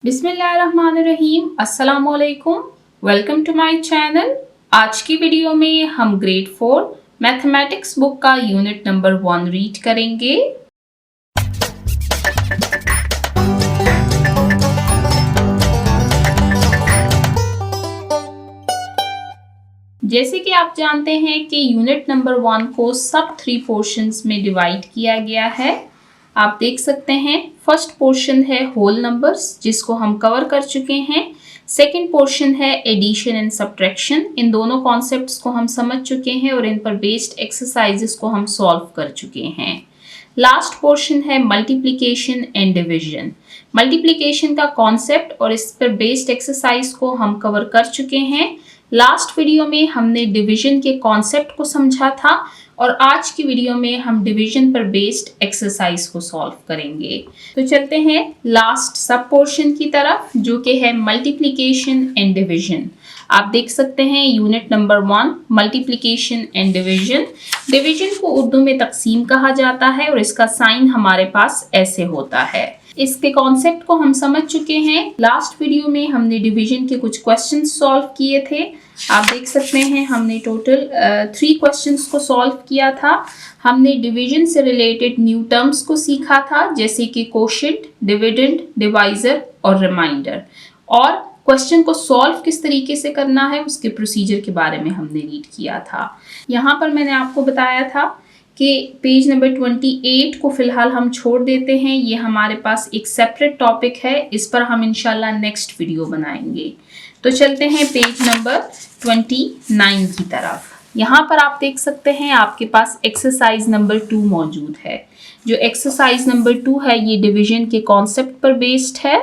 बिस्मिल्लाहिर्रहमानिर्रहीम। अस्सलामुअलैकुम। Welcome to my channel. आज की वीडियो में हम ग्रेड 4 मैथमेटिक्स बुक का यूनिट नंबर 1 रीड करेंगे। जैसे कि आप जानते हैं कि यूनिट नंबर 1 को सब 3 पोर्शंस में डिवाइड किया गया है। आप देख सकते हैं फर्स्ट पोर्शन है होल नंबर्स, जिसको हम कवर कर चुके हैं। सेकंड पोर्शन है एडिशन एंड सब्ट्रैक्शन। इन दोनों कॉन्सेप्ट्स को हम समझ चुके हैं और इन पर बेस्ड एक्सरसाइजेस को हम सॉल्व कर चुके हैं। लास्ट पोर्शन है मल्टीप्लिकेशन एंड डिवीजन। मल्टीप्लिकेशन का कॉन्सेप्ट और इस पर बेस्ड एक्सरसाइज को हम कवर कर चुके हैं। लास्ट वीडियो में हमने डिवीजन के कॉन्सेप्ट को समझा था और आज की वीडियो में हम डिवीजन पर बेस्ड एक्सरसाइज को सॉल्व करेंगे। तो चलते हैं लास्ट सब पोर्शन की तरफ, जो कि है मल्टीप्लिकेशन एंड डिवीजन। आप देख सकते हैं unit number 1 multiplication and division. Division को उर्दू में तकसीम कहा जाता है और इसका साइन हमारे पास ऐसे होता है। इसके कॉन्सेप्ट को हम समझ चुके हैं। लास्ट वीडियो में हमने डिवीजन के कुछ क्वेश्चंस सॉल्व किए थे। आप देख सकते हैं हमने टोटल 3 क्वेश्चंस को सॉल्व किया था। हमने डिवीजन से रिलेटेड न्यू टर्म्स को सीखा था, जैसे कि कोशेंट, डिविडेंड, डिवाइजर और रिमाइंडर। और क्वेश्चन को सॉल्व किस तरीके से करना है उसके प्रोसीजर के बारे में हमने रीड किया था। यहाँ पर मैंने आपको बताया था कि पेज नंबर 28 को फिलहाल हम छोड़ देते हैं। ये हमारे पास एक सेपरेट टॉपिक है, इस पर हम इंशाल्लाह नेक्स्ट वीडियो बनाएंगे। तो चलते हैं पेज नंबर 29 की तरफ। यहाँ पर आप देख सकते हैं आपके पास एक्सरसाइज नंबर 2 मौजूद है। जो एक्सरसाइज नंबर 2 है ये डिवीजन के कॉन्सेप्ट पर बेस्ड है।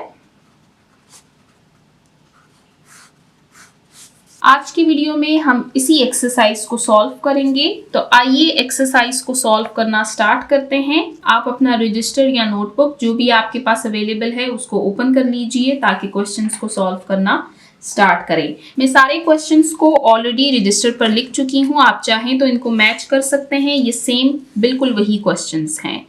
आज की वीडियो में हम इसी एक्सरसाइज को सॉल्व करेंगे। तो आइए एक्सरसाइज को सॉल्व करना स्टार्ट करते हैं। आप अपना रजिस्टर या नोटबुक जो भी आपके पास अवेलेबल है उसको ओपन कर लीजिए ताकि क्वेश्चंस को सॉल्व करना स्टार्ट करें। मैं सारे क्वेश्चंस को ऑलरेडी रजिस्टर पर लिख चुकी हूँ। आप चाहें तो इनको मैच कर सकते हैं। ये सेम बिल्कुल वही क्वेश्चंस हैं।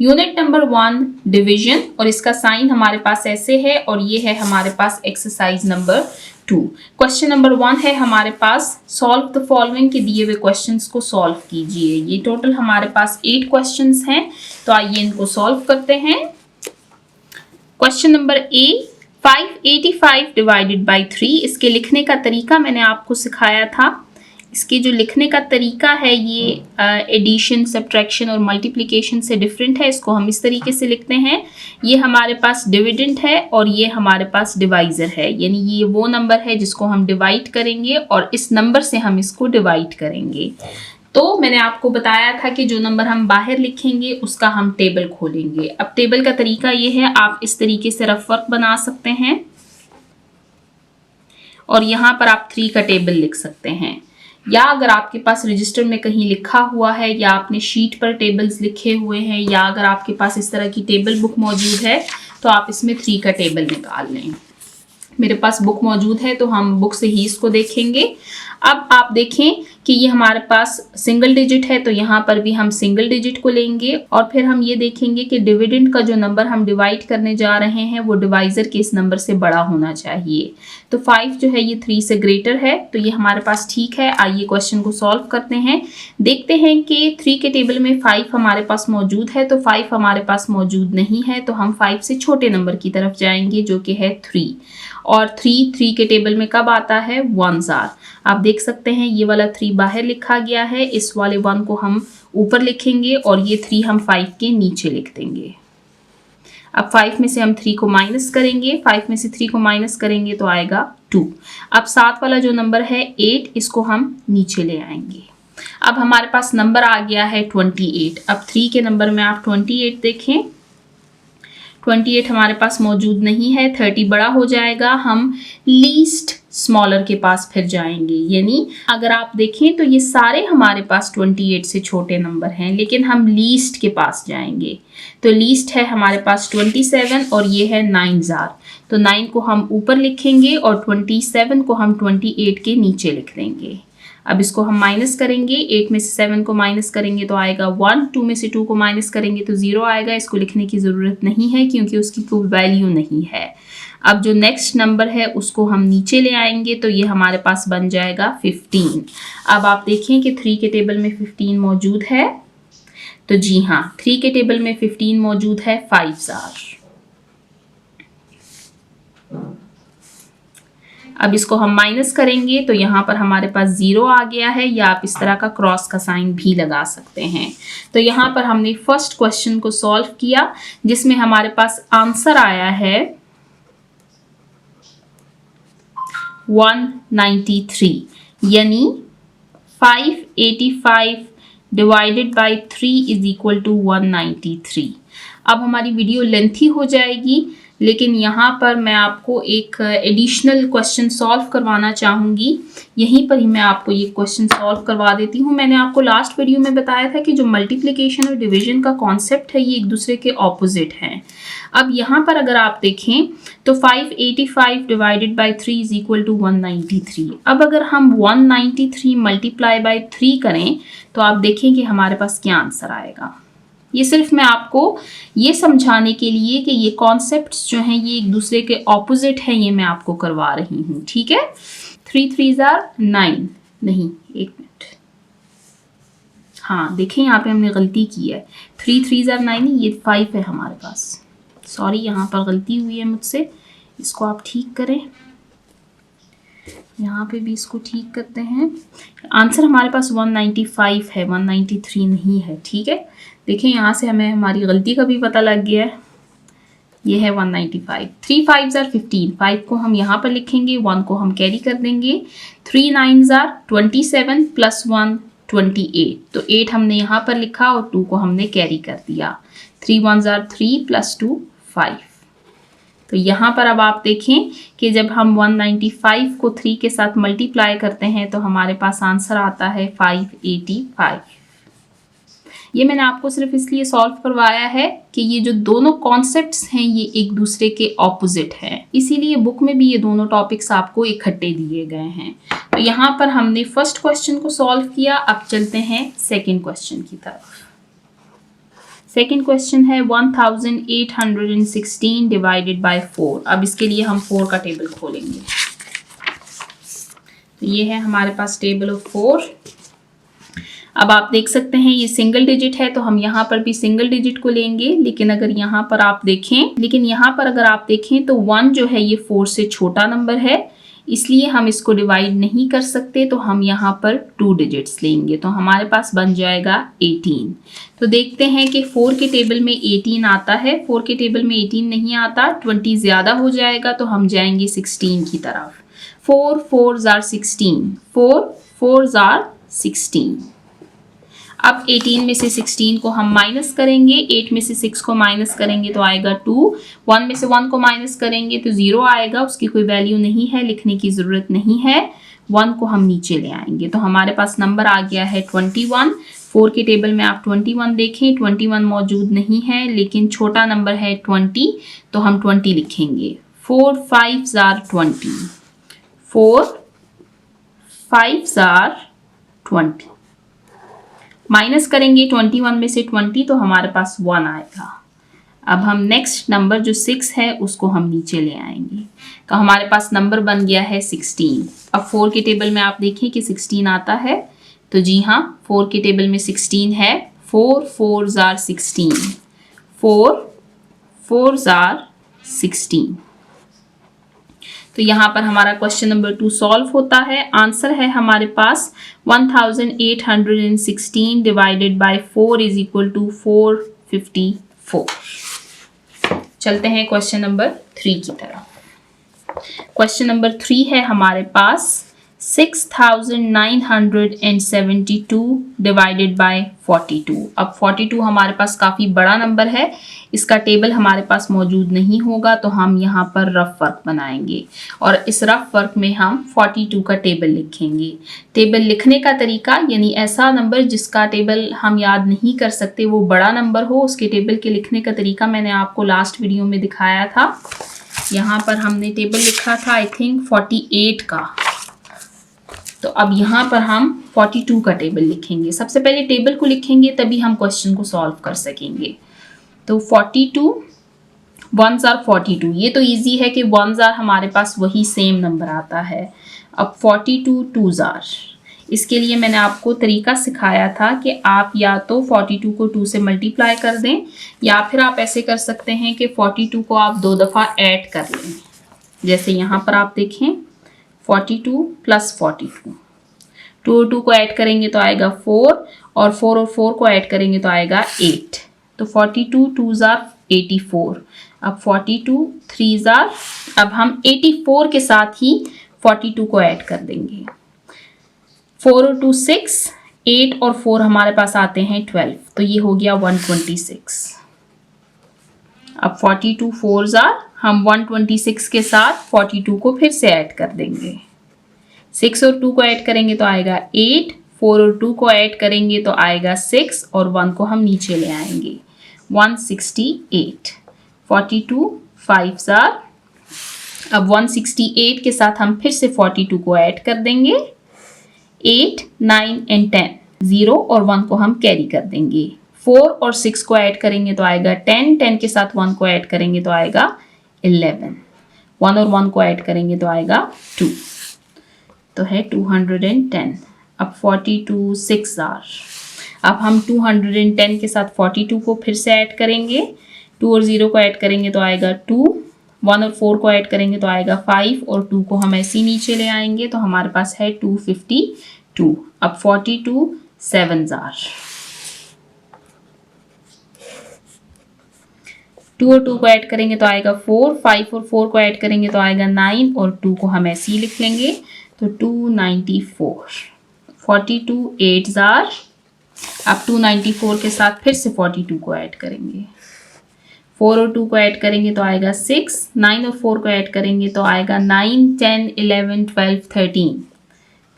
यूनिट नंबर 1 डिवीजन और इसका साइन हमारे पास ऐसे है और ये है हमारे पास एक्सरसाइज नंबर 2। क्वेश्चन नंबर 1 है हमारे पास सॉल्व द फॉलोइंग के दिए हुए क्वेश्चंस को सॉल्व कीजिए। ये टोटल हमारे पास 8 क्वेश्चंस हैं। तो आइए इनको सॉल्व करते हैं। Question number A 585 divided by 3। इसके लिखने का तरीका मैंने आपको सिखाया था। इसके जो लिखने का तरीका है ये एडिशन, सब्ट्रैक्शन और मल्टीप्लिकेशन से डिफरेंट है। इसको हम इस तरीके से लिखते हैं। ये हमारे पास डिविडेंड है और ये हमारे पास डिवाइजर है, यानी ये वो नंबर है जिसको हम डिवाइड करेंगे और इस नंबर से हम इसको डिवाइड करेंगे। तो मैंने आपको बताया था कि जो नंबर हम बाहर लिखेंगे उसका हम टेबल खोलेंगे। अब टेबल का तरीका ये है, आप इस तरीके से रफ वर्क बना सकते हैं और यहाँ पर आप 3 का टेबल लिख सकते हैं, या अगर आपके पास रजिस्टर में कहीं लिखा हुआ है या आपने शीट पर टेबल्स लिखे हुए हैं या अगर आपके पास इस तरह की टेबल बुक मौजूद है तो आप इसमें 3 का टेबल निकाल लें। मेरे पास बुक मौजूद है तो हम बुक से ही इसको देखेंगे। अब आप देखें कि ये हमारे पास सिंगल डिजिट है तो यहाँ पर भी हम सिंगल डिजिट को लेंगे और फिर हम ये देखेंगे कि डिविडेंड का जो नंबर हम डिवाइड करने जा रहे हैं वो डिवाइजर के इस नंबर से बड़ा होना चाहिए। तो 5 जो है ये 3 से ग्रेटर है, तो ये हमारे पास ठीक है। आइए क्वेश्चन को सॉल्व करते हैं। देखते हैं कि 3 के टेबल में 5 हमारे पास मौजूद है, तो 5 हमारे पास मौजूद नहीं है तो हम 5 से छोटे नंबर की तरफ जाएंगे जो कि है 3। और 3 के टेबल में कब आता है? 1s are. आप देख सकते हैं ये वाला 3 बाहर लिखा गया है, इस वाले 1 को हम ऊपर लिखेंगे और ये 3 हम 5 के नीचे लिख देंगे। अब 5 में से हम 3 को माइनस करेंगे। 5 में से 3 को माइनस करेंगे तो आएगा 2। अब 7 वाला जो नंबर है 8, इसको हम नीचे ले आएंगे। अब हमारे पास नंबर आ गया है 28। अब 3 के नंबर में आप 28 देखें, 28 हमारे पास मौजूद नहीं है। 30 बड़ा हो जाएगा, हम लीस्ट स्मॉलर के पास फिर जाएंगे। यानी अगर आप देखें तो ये सारे हमारे पास 28 से छोटे नंबर हैं, लेकिन हम लीस्ट के पास जाएंगे। तो लीस्ट है हमारे पास 27 और ये है 9s आर। तो 9 को हम ऊपर लिखेंगे और 27 को हम 28 के नीचे लिख देंगे। अब इसको हम माइनस करेंगे। 8 में से 7 को माइनस करेंगे तो आएगा 1। 2 में से 2 को माइनस करेंगे तो 0 आएगा। इसको लिखने की ज़रूरत नहीं है क्योंकि उसकी कोई वैल्यू नहीं है। अब जो नेक्स्ट नंबर है उसको हम नीचे ले आएंगे तो ये हमारे पास बन जाएगा 15। अब आप देखें कि 3 के टेबल में 15 मौजूद है, तो जी हाँ 3 के टेबल में 15 मौजूद है 5 जार। अब इसको हम माइनस करेंगे तो यहाँ पर हमारे पास 0 आ गया है, या आप इस तरह का क्रॉस का साइन भी लगा सकते हैं। तो यहाँ पर हमने फर्स्ट क्वेश्चन को सॉल्व किया जिसमें हमारे पास आंसर आया है 193, यानी 585 divided by 3 is equal to 193। अब हमारी वीडियो लेंथी हो जाएगी, लेकिन यहाँ पर मैं आपको एक एडिशनल क्वेश्चन सॉल्व करवाना चाहूँगी। यहीं पर ही मैं आपको ये क्वेश्चन सॉल्व करवा देती हूँ। मैंने आपको लास्ट वीडियो में बताया था कि जो मल्टीप्लिकेशन और डिवीजन का कॉन्सेप्ट है ये एक दूसरे के ऑपोजिट हैं। अब यहाँ पर अगर आप देखें तो 585 divided by 3 is equal to 193। अब अगर हम 193 मल्टीप्लाई बाई 3 करें तो आप देखें कि हमारे पास क्या आंसर आएगा। ये सिर्फ मैं आपको ये समझाने के लिए कि ये कॉन्सेप्ट्स जो हैं ये एक दूसरे के ऑपोजिट हैं, ये मैं आपको करवा रही हूँ, ठीक है। 3 3 9, नहीं एक मिनट, हाँ देखें यहाँ पे हमने गलती की है। 3 3 9, ये 5 है हमारे पास, सॉरी यहाँ पर गलती हुई है मुझसे, इसको आप ठीक करें। यहाँ पे भी इसको ठीक करते हैं। आंसर हमारे पास 195 है, 193 नहीं है, ठीक है। देखिए यहाँ से हमें हमारी गलती का भी पता लग गया है। ये है 195। 3 5 15, 5 को हम यहाँ पर लिखेंगे, 1 को हम कैरी कर देंगे। 3 9 27 प्लस 1 28, तो 8 हमने यहाँ पर लिखा और 2 को हमने कैरी कर दिया। 3 1 3 प्लस 2 5। तो यहाँ पर अब आप देखें कि जब हम 195 को 3 के साथ मल्टीप्लाई करते हैं तो हमारे पास आंसर आता है 585। ये मैंने आपको सिर्फ इसलिए सॉल्व करवाया है कि ये जो दोनों कॉन्सेप्ट्स हैं ये एक दूसरे के ऑपोजिट हैं, इसीलिए बुक में भी ये दोनों टॉपिक्स आपको इकट्ठे दिए गए हैं। तो यहाँ पर हमने फर्स्ट क्वेश्चन को सॉल्व किया। अब चलते हैं सेकेंड क्वेश्चन की तरफ। सेकेंड क्वेश्चन है 1816 डिवाइडेड बाय 4। अब इसके लिए हम 4 का टेबल खोलेंगे। तो ये है हमारे पास टेबल ऑफ 4। अब आप देख सकते हैं ये सिंगल डिजिट है, तो हम यहाँ पर भी सिंगल डिजिट को लेंगे, लेकिन अगर यहाँ पर आप देखें तो 1 जो है ये 4 से छोटा नंबर है, इसलिए हम इसको डिवाइड नहीं कर सकते, तो हम यहाँ पर 2 डिजिट्स लेंगे, तो हमारे पास बन जाएगा 18। तो देखते हैं कि 4 के टेबल में 18 आता है, 4 के टेबल में 18 नहीं आता, 20 ज़्यादा हो जाएगा, तो हम जाएंगे 16 की तरफ। 4 4 16, 4 4 16। अब 18 में से 16 को हम माइनस करेंगे, 8 में से 6 को माइनस करेंगे तो आएगा 2, 1 में से 1 को माइनस करेंगे तो 0 आएगा, उसकी कोई वैल्यू नहीं है, लिखने की ज़रूरत नहीं है। 1 को हम नीचे ले आएंगे तो हमारे पास नंबर आ गया है 21। 4 के टेबल में आप 21 देखें, 21 मौजूद नहीं है, लेकिन छोटा नंबर है 20, तो हम 20 लिखेंगे। 4 5 20, 4 5 20। माइनस करेंगे 21 में से 20 तो हमारे पास 1 आएगा। अब हम नेक्स्ट नंबर जो 6 है उसको हम नीचे ले आएंगे, तो हमारे पास नंबर बन गया है 16। अब 4 के टेबल में आप देखिए कि 16 आता है, तो जी हाँ 4 के टेबल में 16 है। 4 4 16, 4 4 16। तो यहाँ पर हमारा क्वेश्चन नंबर 2 सॉल्व होता है। आंसर है हमारे पास 1816 divided by 4 is equal to 454। चलते हैं क्वेश्चन नंबर 3 की तरफ। क्वेश्चन नंबर 3 है हमारे पास 6972 डिवाइडेड बाय 42। अब 42 हमारे पास काफ़ी बड़ा नंबर है, इसका टेबल हमारे पास मौजूद नहीं होगा, तो हम यहाँ पर रफ वर्क बनाएंगे और इस रफ वर्क में हम 42 का टेबल लिखेंगे। टेबल लिखने का तरीका, यानी ऐसा नंबर जिसका टेबल हम याद नहीं कर सकते, वो बड़ा नंबर हो, उसके टेबल के लिखने का तरीका मैंने आपको लास्ट वीडियो में दिखाया था। यहाँ पर हमने टेबल लिखा था आई थिंक 48 का, तो अब यहाँ पर हम 42 का टेबल लिखेंगे। सबसे पहले टेबल को लिखेंगे तभी हम क्वेश्चन को सॉल्व कर सकेंगे। तो 42 1s आर 42, ये तो इजी है कि 1s आर हमारे पास वही सेम नंबर आता है। अब 42 2s आर, इसके लिए मैंने आपको तरीका सिखाया था कि आप या तो 42 को 2 से मल्टीप्लाई कर दें या फिर आप ऐसे कर सकते हैं कि 42 को आप 2 दफ़ा ऐड कर लें। जैसे यहाँ पर आप देखें 42 प्लस 42, 2 और 2 को ऐड करेंगे तो आएगा 4 और 4 को ऐड करेंगे तो आएगा 8। तो 42 2s आर 84। अब 42 3s आर, अब हम 84 के साथ ही 42 को ऐड कर देंगे। 4 और 2 6, 8 और 4 हमारे पास आते हैं 12, तो ये हो गया 126। अब 42 4s आर, हम 126 के साथ 42 को फिर से ऐड कर देंगे। 6 और 2 को ऐड करेंगे तो आएगा 8, 4 और 2 को ऐड करेंगे तो आएगा 6 और 1 को हम नीचे ले आएंगे 168। 42 5s आर, अब 168 के साथ हम फिर से 42 को ऐड कर देंगे। 8 9 एंड 10, 0 और 1 को हम कैरी कर देंगे। 4 और 6 को ऐड करेंगे तो आएगा 10, 10 के साथ 1 को ऐड करेंगे तो आएगा 11, 1 और 1 को ऐड करेंगे तो आएगा 2, तो है 210। अब 42 6 आर, अब हम 210 के साथ 42 को फिर से ऐड करेंगे। 2 और 0 को ऐड करेंगे तो आएगा 2, 1 और 4 को ऐड करेंगे तो आएगा 5 और 2 को हम ऐसे ही नीचे ले आएंगे तो हमारे पास है 252। अब 42 7s आर, 2 और 2 को ऐड करेंगे तो आएगा 4, 5 और 4 को ऐड करेंगे तो आएगा 9 और 2 को हम ऐसे ही लिख लेंगे तो 294। 42 8s आर, अब 294 के साथ फिर से 42 को ऐड करेंगे। 4 और 2 को ऐड करेंगे तो आएगा 6, 9 और 4 को ऐड करेंगे तो आएगा 9 10 11 12 13।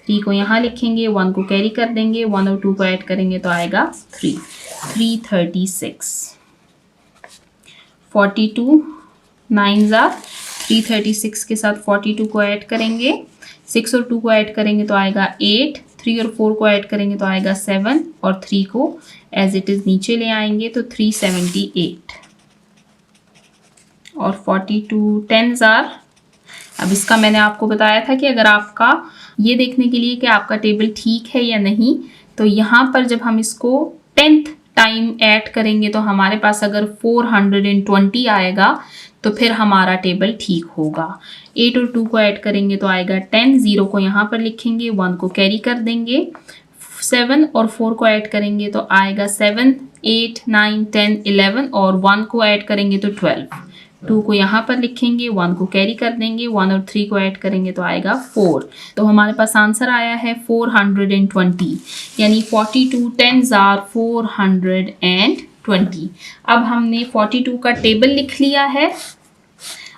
3 को यहाँ लिखेंगे, 1 को कैरी कर देंगे, 1 और 2 को ऐड करेंगे तो आएगा 3, 336। 42 9s आर, 336 के साथ 42 को ऐड करेंगे। 6 और 2 को ऐड करेंगे तो आएगा 8, 3 और 4 को ऐड करेंगे तो आएगा 7 और 3 को एज इट इज़ नीचे ले आएंगे तो 378। और 42 10s आर, अब इसका मैंने आपको बताया था कि अगर आपका ये देखने के लिए कि आपका टेबल ठीक है या नहीं, तो यहाँ पर जब हम इसको 10th टाइम ऐड करेंगे तो हमारे पास अगर 420 आएगा तो फिर हमारा टेबल ठीक होगा। 8 और 2 को ऐड करेंगे तो आएगा 10, 0 को यहाँ पर लिखेंगे, 1 को कैरी कर देंगे। 7 और 4 को ऐड करेंगे तो आएगा 7, 8 9 10 11 और 1 को ऐड करेंगे तो 12। 2 को यहाँ पर लिखेंगे, 1 को कैरी कर देंगे, 1 और 3 को ऐड करेंगे तो आएगा 4। तो हमारे पास आंसर आया है 420, यानी 42 10s आर 420। अब हमने 42 का टेबल लिख लिया है।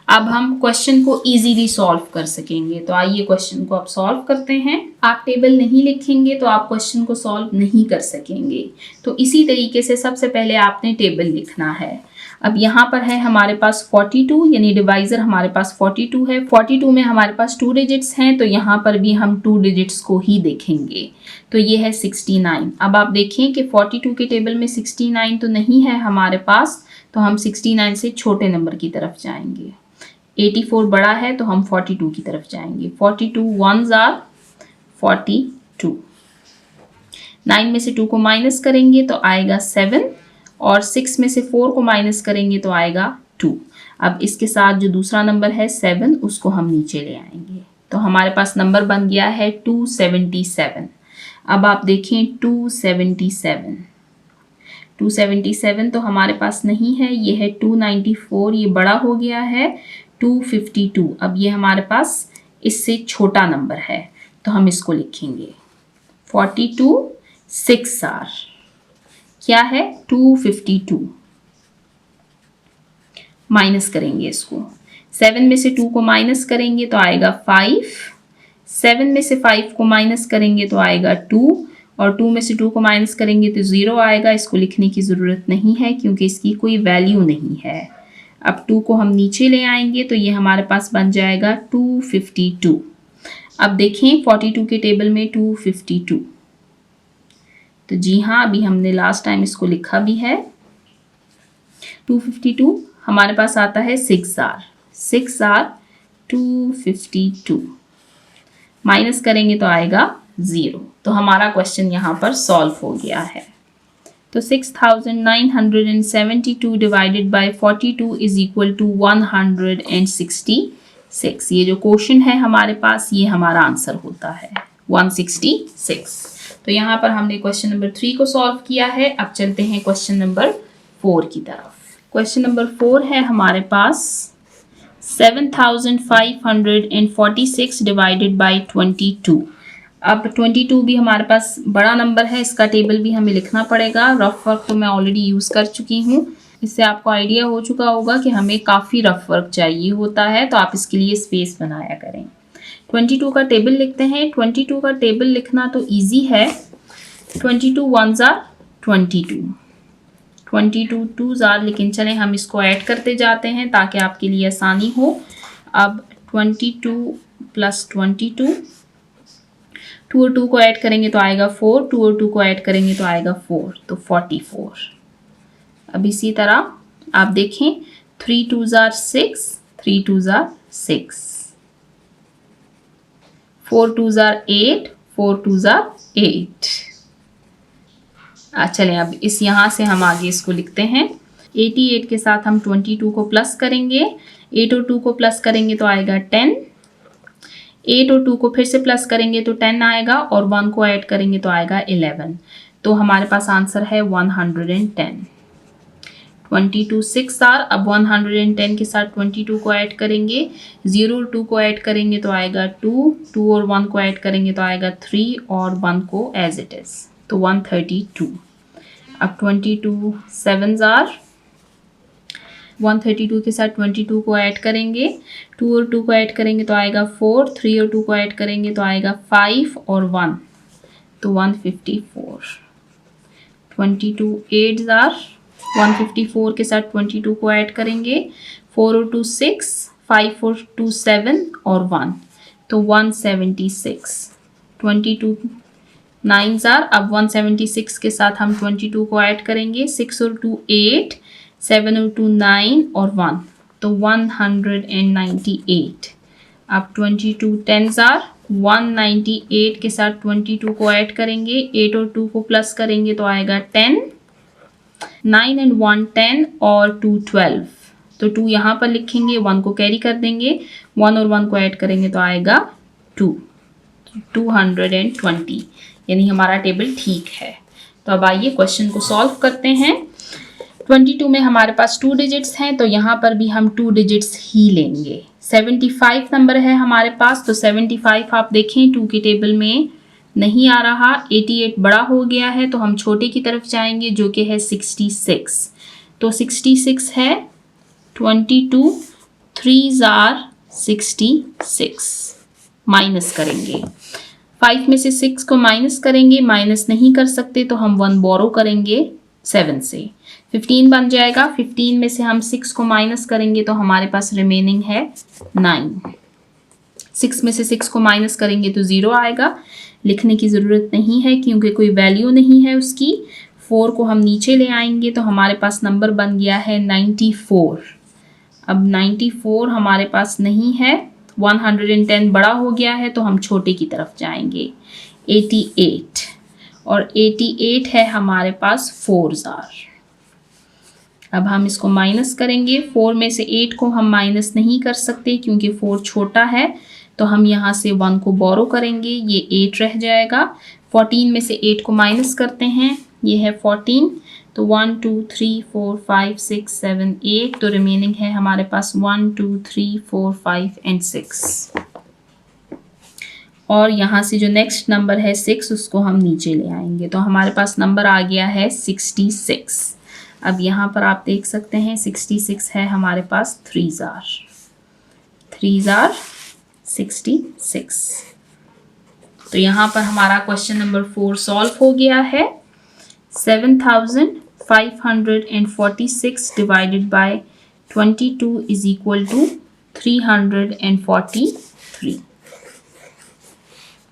अब हम क्वेश्चन को इजीली सॉल्व कर सकेंगे, तो आइए क्वेश्चन को अब सॉल्व करते हैं। आप टेबल नहीं लिखेंगे तो आप क्वेश्चन को सॉल्व नहीं कर सकेंगे, तो इसी तरीके से सबसे पहले आपने टेबल लिखना है। अब यहाँ पर है हमारे पास 42, यानी डिवाइजर हमारे पास 42 है। 42 में हमारे पास 2 डिजिट्स हैं, तो यहाँ पर भी हम 2 डिजिट्स को ही देखेंगे, तो ये है 69। अब आप देखें कि 42 के टेबल में 69 तो नहीं है हमारे पास, तो हम 69 से छोटे नंबर की तरफ जाएंगे। 84 बड़ा है तो हम 42 की तरफ जाएंगे। 42 1s आर 42। 9 में से 2 को माइनस करेंगे तो आएगा 7 और 6 में से 4 को माइनस करेंगे तो आएगा 2। अब इसके साथ जो दूसरा नंबर है 7, उसको हम नीचे ले आएंगे, तो हमारे पास नंबर बन गया है 277। अब आप देखें 277 तो हमारे पास नहीं है, ये है 294, ये बड़ा हो गया है 252। अब ये हमारे पास इससे छोटा नंबर है, तो हम इसको लिखेंगे 42 6 आर, क्या है 252। माइनस करेंगे इसको, 7 में से 2 को माइनस करेंगे तो आएगा 5, 7 में से 5 को माइनस करेंगे तो आएगा 2 और 2 में से 2 को माइनस करेंगे तो 0 आएगा। इसको लिखने की ज़रूरत नहीं है क्योंकि इसकी कोई वैल्यू नहीं है। अब 2 को हम नीचे ले आएंगे तो ये हमारे पास बन जाएगा 252। अब देखें 42 के टेबल में 252, तो जी हाँ, अभी हमने लास्ट टाइम इसको लिखा भी है। 252 हमारे पास आता है 6R 252, माइनस करेंगे तो आएगा 0। तो हमारा क्वेश्चन यहाँ पर सॉल्व हो गया है। तो 6972 divided by 42 is equal to 166। ये जो क्वेश्चन है हमारे पास, ये हमारा आंसर होता है 166। तो यहाँ पर हमने क्वेश्चन नंबर 3 को सॉल्व किया है। अब चलते हैं क्वेश्चन नंबर 4 की तरफ। क्वेश्चन नंबर 4 है हमारे पास 7546 डिवाइडेड बाय 22। अब 22 भी हमारे पास बड़ा नंबर है, इसका टेबल भी हमें लिखना पड़ेगा। रफ वर्क तो मैं ऑलरेडी यूज़ कर चुकी हूँ, इससे आपको आइडिया हो चुका होगा कि हमें काफ़ी रफ वर्क चाहिए होता है, तो आप इसके लिए स्पेस बनाया करें। 22 का टेबल लिखते हैं। 22 का टेबल लिखना तो ईजी है। 22 1s are 22, 22 2s are, लेकिन चलें हम इसको ऐड करते जाते हैं ताकि आपके लिए आसानी हो। अब 22 प्लस 22, 2 और 2 को ऐड करेंगे तो आएगा 4, 2 और 2 को ऐड करेंगे तो आएगा 4, तो 44। अब इसी तरह आप देखें 3 2s are 6, 3 2s are 6, 4 2s are 8, 4 2s are 8। चलें अब इस यहाँ से हम आगे इसको लिखते हैं। 88 के साथ हम 22 को प्लस करेंगे, 8 और 2 को प्लस करेंगे तो आएगा 10, 8 और 2 को फिर से प्लस करेंगे तो 10 आएगा, और 1 को ऐड करेंगे तो आएगा 11। तो हमारे पास आंसर है 110। 22 6R। अब 110 के साथ 22 को ऐड करेंगे, 0 और 2 को ऐड करेंगे तो आएगा 2, 2 और 1 को ऐड करेंगे तो आएगा 3, और 1 को एज इट इज़, तो 132। अब 22 7R। 132 के साथ 22 को ऐड करेंगे, 2 और 2 को ऐड करेंगे तो आएगा 4, 3 और 2 को ऐड करेंगे तो आएगा 5 और 1, तो 154। 22 8R। 154 के साथ 22 को ऐड करेंगे, 4 और 2 6, 5 और 2 7 और 1, तो 176। 22 9R। अब 176 के साथ हम 22 को ऐड करेंगे, 6 और 2 8, 7 और 2 9 और 1, तो 198। अब 22 10R। 198 के साथ 22 को ऐड करेंगे, 8 और 2 को प्लस करेंगे तो आएगा 10, 9 एंड 1 10 और 2 12, तो 2 यहाँ पर लिखेंगे, 1 को कैरी कर देंगे, 1 और 1 को ऐड करेंगे तो आएगा 2, 220। यानी हमारा टेबल ठीक है। तो अब आइए क्वेश्चन को सॉल्व करते हैं। 22 में हमारे पास 2 डिजिट्स हैं, तो यहाँ पर भी हम 2 डिजिट्स ही लेंगे। 75 नंबर है हमारे पास, तो 75 आप देखें 2 की टेबल में नहीं आ रहा। 88 बड़ा हो गया है, तो हम छोटे की तरफ जाएंगे जो कि है 66। तो 66 है 22 3s are 66, माइनस करेंगे। 5 में से 6 को माइनस करेंगे, माइनस नहीं कर सकते तो हम 1 बोरो करेंगे 7 से, 15 बन जाएगा। 15 में से हम 6 को माइनस करेंगे तो हमारे पास रिमेनिंग है 9। 6 में से 6 को माइनस करेंगे तो 0 आएगा, लिखने की ज़रूरत नहीं है क्योंकि कोई वैल्यू नहीं है उसकी। 4 को हम नीचे ले आएंगे तो हमारे पास नंबर बन गया है 94। अब 94 हमारे पास नहीं है, 110 बड़ा हो गया है तो हम छोटे की तरफ जाएंगे। 88, और 88 है हमारे पास 4s। अब हम इसको माइनस करेंगे। 4 में से 8 को हम माइनस नहीं कर सकते क्योंकि 4 छोटा है, तो हम यहाँ से 1 को बोरो करेंगे, ये 8 रह जाएगा। 14 में से 8 को माइनस करते हैं, ये है 14, तो 1 2 3 4 5 6 7 8, तो रिमेनिंग है हमारे पास 1 2 3 4 5 एंड 6। और यहाँ से जो नेक्स्ट नंबर है 6, उसको हम नीचे ले आएंगे, तो हमारे पास नंबर आ गया है 66। अब यहाँ पर आप देख सकते हैं 66 है हमारे पास 3s are 66। तो यहाँ पर हमारा क्वेश्चन नंबर 4 सॉल्व हो गया है। 7546 divided by 22 is equal to 343।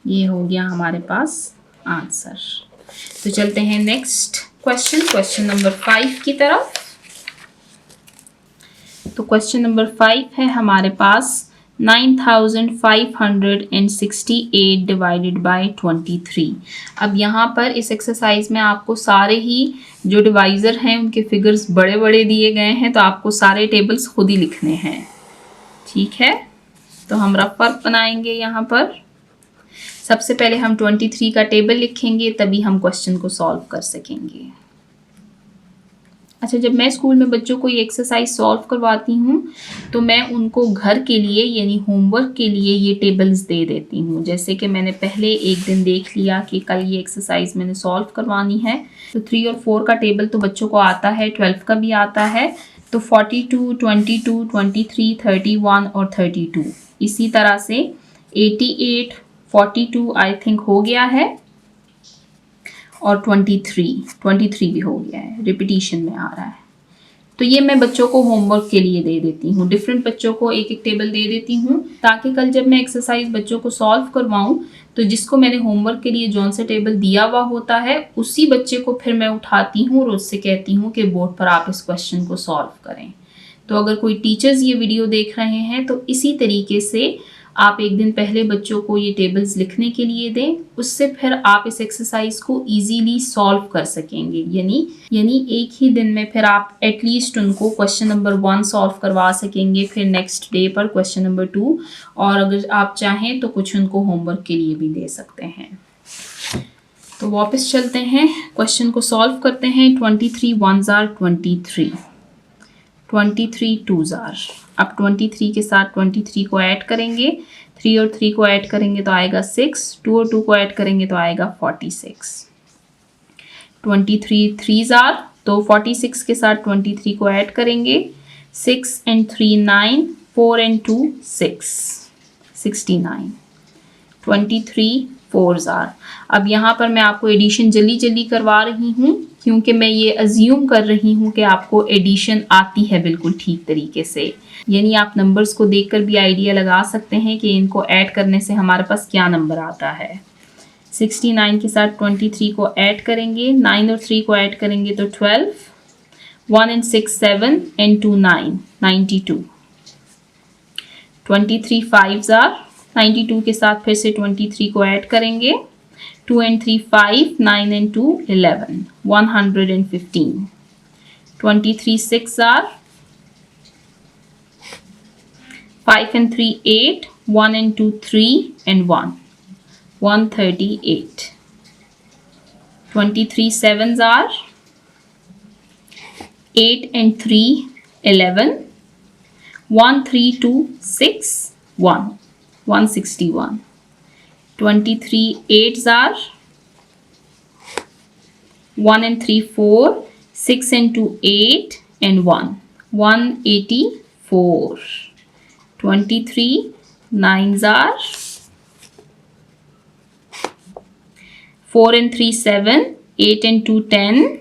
ये हो गया हमारे पास आंसर। तो चलते हैं नेक्स्ट क्वेश्चन नंबर 5 की तरफ। तो क्वेश्चन नंबर 5 है हमारे पास 9568 डिवाइडेड बाय 23। अब यहाँ पर इस एक्सरसाइज में आपको सारे ही जो डिवाइज़र हैं उनके फिगर्स बड़े बड़े दिए गए हैं, तो आपको सारे टेबल्स खुद ही लिखने हैं। ठीक है, तो हम रफ वर्क बनाएंगे। यहाँ पर सबसे पहले हम 23 का टेबल लिखेंगे, तभी हम क्वेश्चन को सॉल्व कर सकेंगे। अच्छा, जब मैं स्कूल में बच्चों को ये एक्सरसाइज सॉल्व करवाती हूँ तो मैं उनको घर के लिए यानी होमवर्क के लिए ये टेबल्स दे देती हूँ। जैसे कि मैंने पहले एक दिन देख लिया कि कल ये एक्सरसाइज मैंने सॉल्व करवानी है, तो 3 और 4 का टेबल तो बच्चों को आता है, 12 का भी आता है। तो 42, 22, 23, 31 और 32, इसी तरह से 88, 42 आई थिंक हो गया है, और 23 भी हो गया है, रिपीटिशन में आ रहा है। तो ये मैं बच्चों को होमवर्क के लिए दे देती हूँ, डिफरेंट बच्चों को एक एक टेबल दे देती हूँ, ताकि कल जब मैं एक्सरसाइज बच्चों को सॉल्व करवाऊँ तो जिसको मैंने होमवर्क के लिए जौन सा टेबल दिया हुआ होता है उसी बच्चे को फिर मैं उठाती हूँ और उससे कहती हूँ कि बोर्ड पर आप इस क्वेश्चन को सॉल्व करें। तो अगर कोई टीचर्स ये वीडियो देख रहे हैं तो इसी तरीके से आप एक दिन पहले बच्चों को ये टेबल्स लिखने के लिए दें, उससे फिर आप इस एक्सरसाइज को इजीली सॉल्व कर सकेंगे। यानी एक ही दिन में फिर आप एटलीस्ट उनको क्वेश्चन नंबर 1 सॉल्व करवा सकेंगे, फिर नेक्स्ट डे पर क्वेश्चन नंबर 2, और अगर आप चाहें तो कुछ उनको होमवर्क के लिए भी दे सकते हैं। तो वापस चलते हैं, क्वेश्चन को सॉल्व करते हैं। 23 1s are 23, 23 2s are। अब 23 के साथ 23 को ऐड करेंगे, 3 और 3 को ऐड करेंगे तो आएगा 6, 2 और 2 को ऐड करेंगे तो आएगा 46। 23 3s are, तो 46 के साथ 23 को ऐड करेंगे, 6 and 3 9, 4 and 2 6, 69। 23 4s are। अब यहाँ पर मैं आपको एडिशन जल्दी जल्दी करवा रही हूँ, क्योंकि मैं ये अज्यूम कर रही हूँ कि आपको एडिशन आती है बिल्कुल ठीक तरीके से। यानी आप नंबर्स को देखकर भी आइडिया लगा सकते हैं कि इनको ऐड करने से हमारे पास क्या नंबर आता है। 69 के साथ 23 को ऐड करेंगे, 9 और 3 को ऐड करेंगे तो 12, 1 and 6 7 and 2 9, 92। 23 5s are, 92 के साथ फिर से 23 को ऐड करेंगे, 2 and 3 5, 9 and 2 11, 115। 23 6s are, 5 and 3 8, 1 and 2 3 and 1, 138। 23 7s are, 8 and 3 11, 1 3 2 6 1, 161। 23 8s are, 1 and 3 4, 6 and 2 8 and 1, 184। 23 9s are, 4 and 3 7, 8 and 2 10,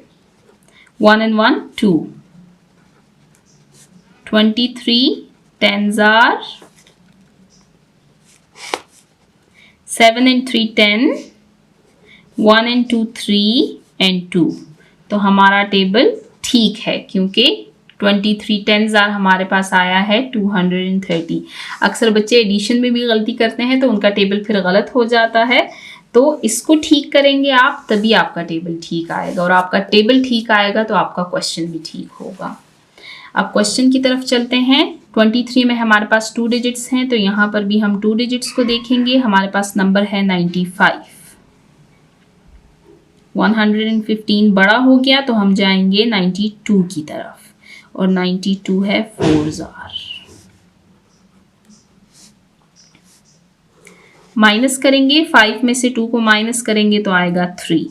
1 and 1 2। 23 10s are, 7 and 3 10, 1 and 2 3 and 2। तो हमारा टेबल ठीक है, क्योंकि 23 10s are हमारे पास आया है 230। अक्सर बच्चे एडिशन में भी गलती करते हैं तो उनका टेबल फिर गलत हो जाता है, तो इसको ठीक करेंगे आप, तभी आपका टेबल ठीक आएगा, और आपका टेबल ठीक आएगा तो आपका क्वेश्चन भी ठीक होगा। अब क्वेश्चन की तरफ चलते हैं। 23 में हमारे पास 2 डिजिट्स हैं, तो यहाँ पर भी हम 2 डिजिट्स को देखेंगे। हमारे पास नंबर है 95। 115 बड़ा हो गया तो हम जाएंगे 92 की तरफ, और 92 है 4s are। माइनस करेंगे, 5 में से 2 को माइनस करेंगे तो आएगा 3।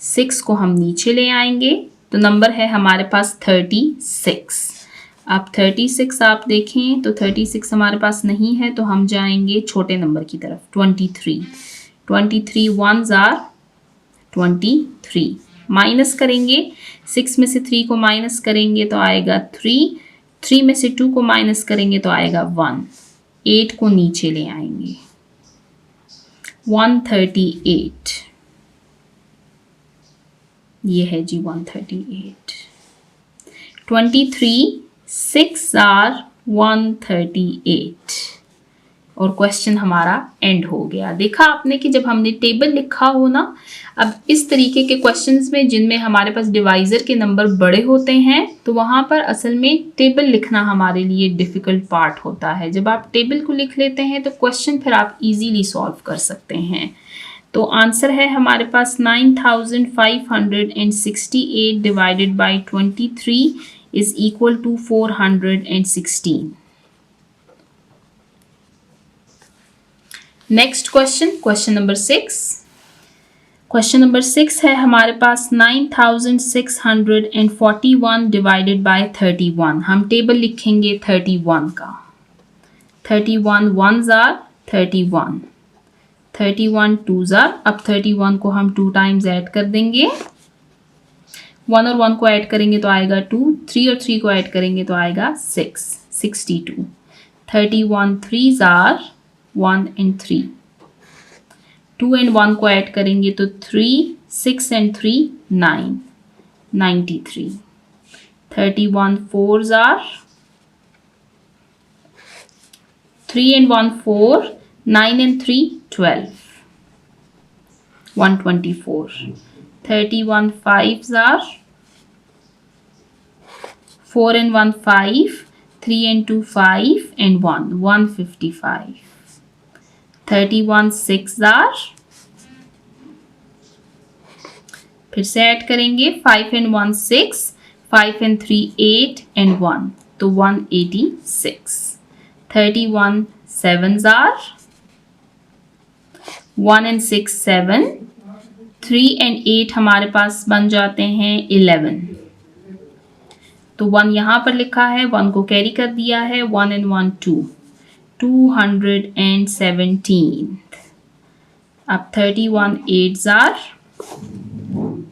6 को हम नीचे ले आएंगे तो नंबर है हमारे पास 36। अब 36 आप देखें तो 36 हमारे पास नहीं है, तो हम जाएंगे छोटे नंबर की तरफ 23। 23 1s are, 23। माइनस करेंगे, 6 में से 3 को माइनस करेंगे तो आएगा 3, 3 में से 2 को माइनस करेंगे तो आएगा 1, 8 को नीचे ले आएंगे 138। ये है जी 138। 23 6 आर 138 और क्वेश्चन हमारा एंड हो गया। देखा आपने कि जब हमने टेबल लिखा हो ना, अब इस तरीके के क्वेश्चंस में जिनमें हमारे पास डिवाइजर के नंबर बड़े होते हैं तो वहाँ पर असल में टेबल लिखना हमारे लिए डिफ़िकल्ट पार्ट होता है। जब आप टेबल को लिख लेते हैं तो क्वेश्चन फिर आप इजीली सॉल्व कर सकते हैं। तो आंसर है हमारे पास 9568 divided by 23 is equal to 416। Next question, question number 6। Question number 6 है हमारे पास 9641 डिवाइडेड बाय 31। हम टेबल लिखेंगे 31 का। 31 1s आर 31, 31 2s आर। अब 31 को हम 2 टाइम्स ऐड कर देंगे। 1 और 1 को ऐड करेंगे तो आएगा 2, 3 और 3 को ऐड करेंगे तो आएगा 6, 62। 31 3s आर 1 and 3, 2 and 1 को ऐड करेंगे तो 3, 6 and 3 9, 93। 31 4s are 3 and 1 4, 9 and 3 12, 124। 31 5s are 4 and 1 5, 3 and 2 5 and 1 155। 31 6 are, फिर से ऐड करेंगे 5 and 1 6, 5 and 3 8 and 1 तो 186। 31 7s आर 1 and 6 7, 3 and 8 हमारे पास बन जाते हैं 11। तो 1 यहाँ पर लिखा है, 1 को कैरी कर दिया है, 1 and 1 2, 217। अब 31 8s आर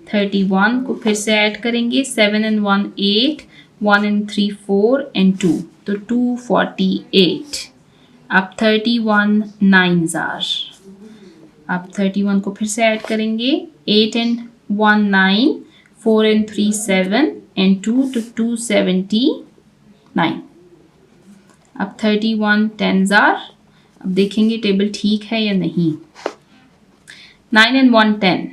31 को फिर से ऐड करेंगे, 7 and 1 8, 1 and 3 4 and 2 तो 248। अब 31 9s आर, अब 31 को फिर से ऐड करेंगे, 8 and 1 9, 4 and 3 7 and 2 तो 279। अब 31 10s आर, अब देखेंगे टेबल ठीक है या नहीं। 9 and 1 10,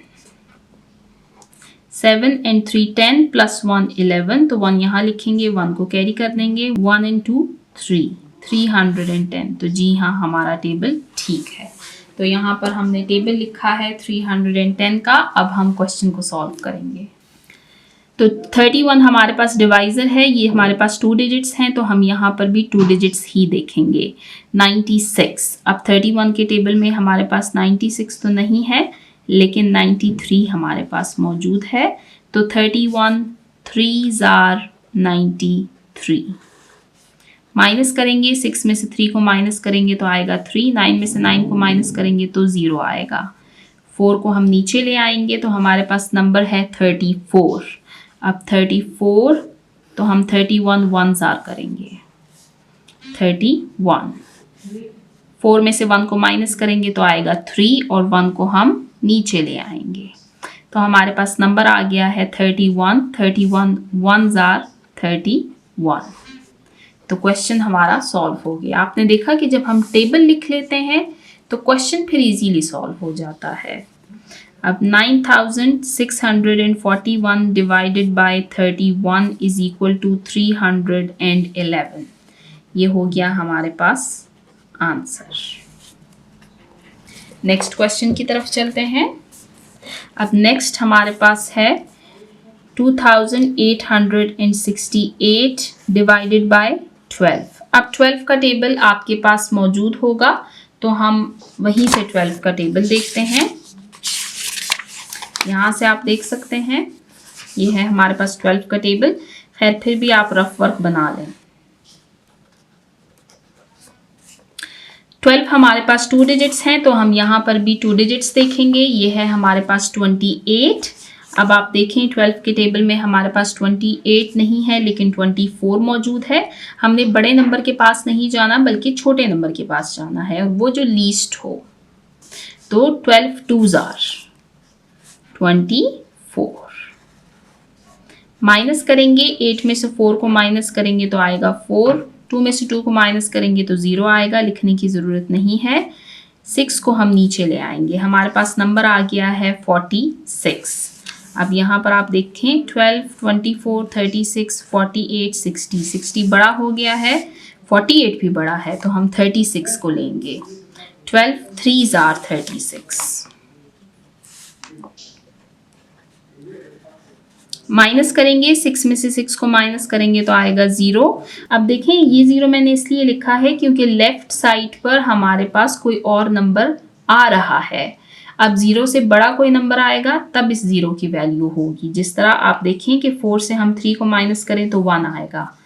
7 and 3 10 plus 1 11 तो 1 यहाँ लिखेंगे, 1 को कैरी कर देंगे, 1 and 2 3, 310 तो जी हाँ हमारा टेबल ठीक है। तो यहाँ पर हमने टेबल लिखा है 310 का। अब हम क्वेश्चन को सॉल्व करेंगे। तो 31 हमारे पास डिवाइजर है, ये हमारे पास 2 डिजिट्स हैं तो हम यहाँ पर भी 2 डिजिट्स ही देखेंगे। 96, अब 31 के टेबल में हमारे पास 96 तो नहीं है लेकिन 93 हमारे पास मौजूद है। तो 31 3s आर 93। माइनस करेंगे, 6 में से 3 को माइनस करेंगे तो आएगा 3, 9 में से 9 को माइनस करेंगे तो 0 आएगा। 4 को हम नीचे ले आएंगे तो हमारे पास नंबर है 34। अब 34 तो हम 31 1s आर करेंगे, 31। 4 में से 1 को माइनस करेंगे तो आएगा 3 और 1 को हम नीचे ले आएंगे तो हमारे पास नंबर आ गया है 31। 31 1s आर 31। तो क्वेश्चन हमारा सॉल्व हो गया। आपने देखा कि जब हम टेबल लिख लेते हैं तो क्वेश्चन फिर इजीली सॉल्व हो जाता है। अब 9641 divided by 31 is equal to 311। ये हो गया हमारे पास आंसर। नेक्स्ट क्वेश्चन की तरफ चलते हैं। अब नेक्स्ट हमारे पास है 2868 डिवाइडेड बाय 12। अब 12 का टेबल आपके पास मौजूद होगा तो हम वहीं से 12 का टेबल देखते हैं। यहाँ से आप देख सकते हैं ये है हमारे पास 12 का टेबल। खैर फिर भी आप रफ वर्क बना लें। 12 हमारे पास 2 डिजिट्स हैं तो हम यहाँ पर भी 2 डिजिट्स देखेंगे। ये है हमारे पास 28। अब आप देखें 12 के टेबल में हमारे पास 28 नहीं है लेकिन 24 मौजूद है। हमने बड़े नंबर के पास नहीं जाना बल्कि छोटे नंबर के पास जाना है और वो जो लीस्ट हो। तो 12 2s आर 24। माइनस करेंगे, 8 में से 4 को माइनस करेंगे तो आएगा 4, 2 में से 2 को माइनस करेंगे तो 0 आएगा, लिखने की ज़रूरत नहीं है। 6 को हम नीचे ले आएंगे, हमारे पास नंबर आ गया है 46। अब यहाँ पर आप देखें 12, 24, 36, 48, 60, 60 बड़ा हो गया है, 48 भी बड़ा है, तो हम 36 को लेंगे। 12 3s are 36। माइनस करेंगे, 6 में से 6 को माइनस करेंगे तो आएगा 0। अब देखें ये 0 मैंने इसलिए लिखा है क्योंकि लेफ्ट साइड पर हमारे पास कोई और नंबर आ रहा है। अब 0 से बड़ा कोई नंबर आएगा तब इस 0 की वैल्यू होगी। जिस तरह आप देखें कि 4 से हम 3 को माइनस करें तो 1 आएगा,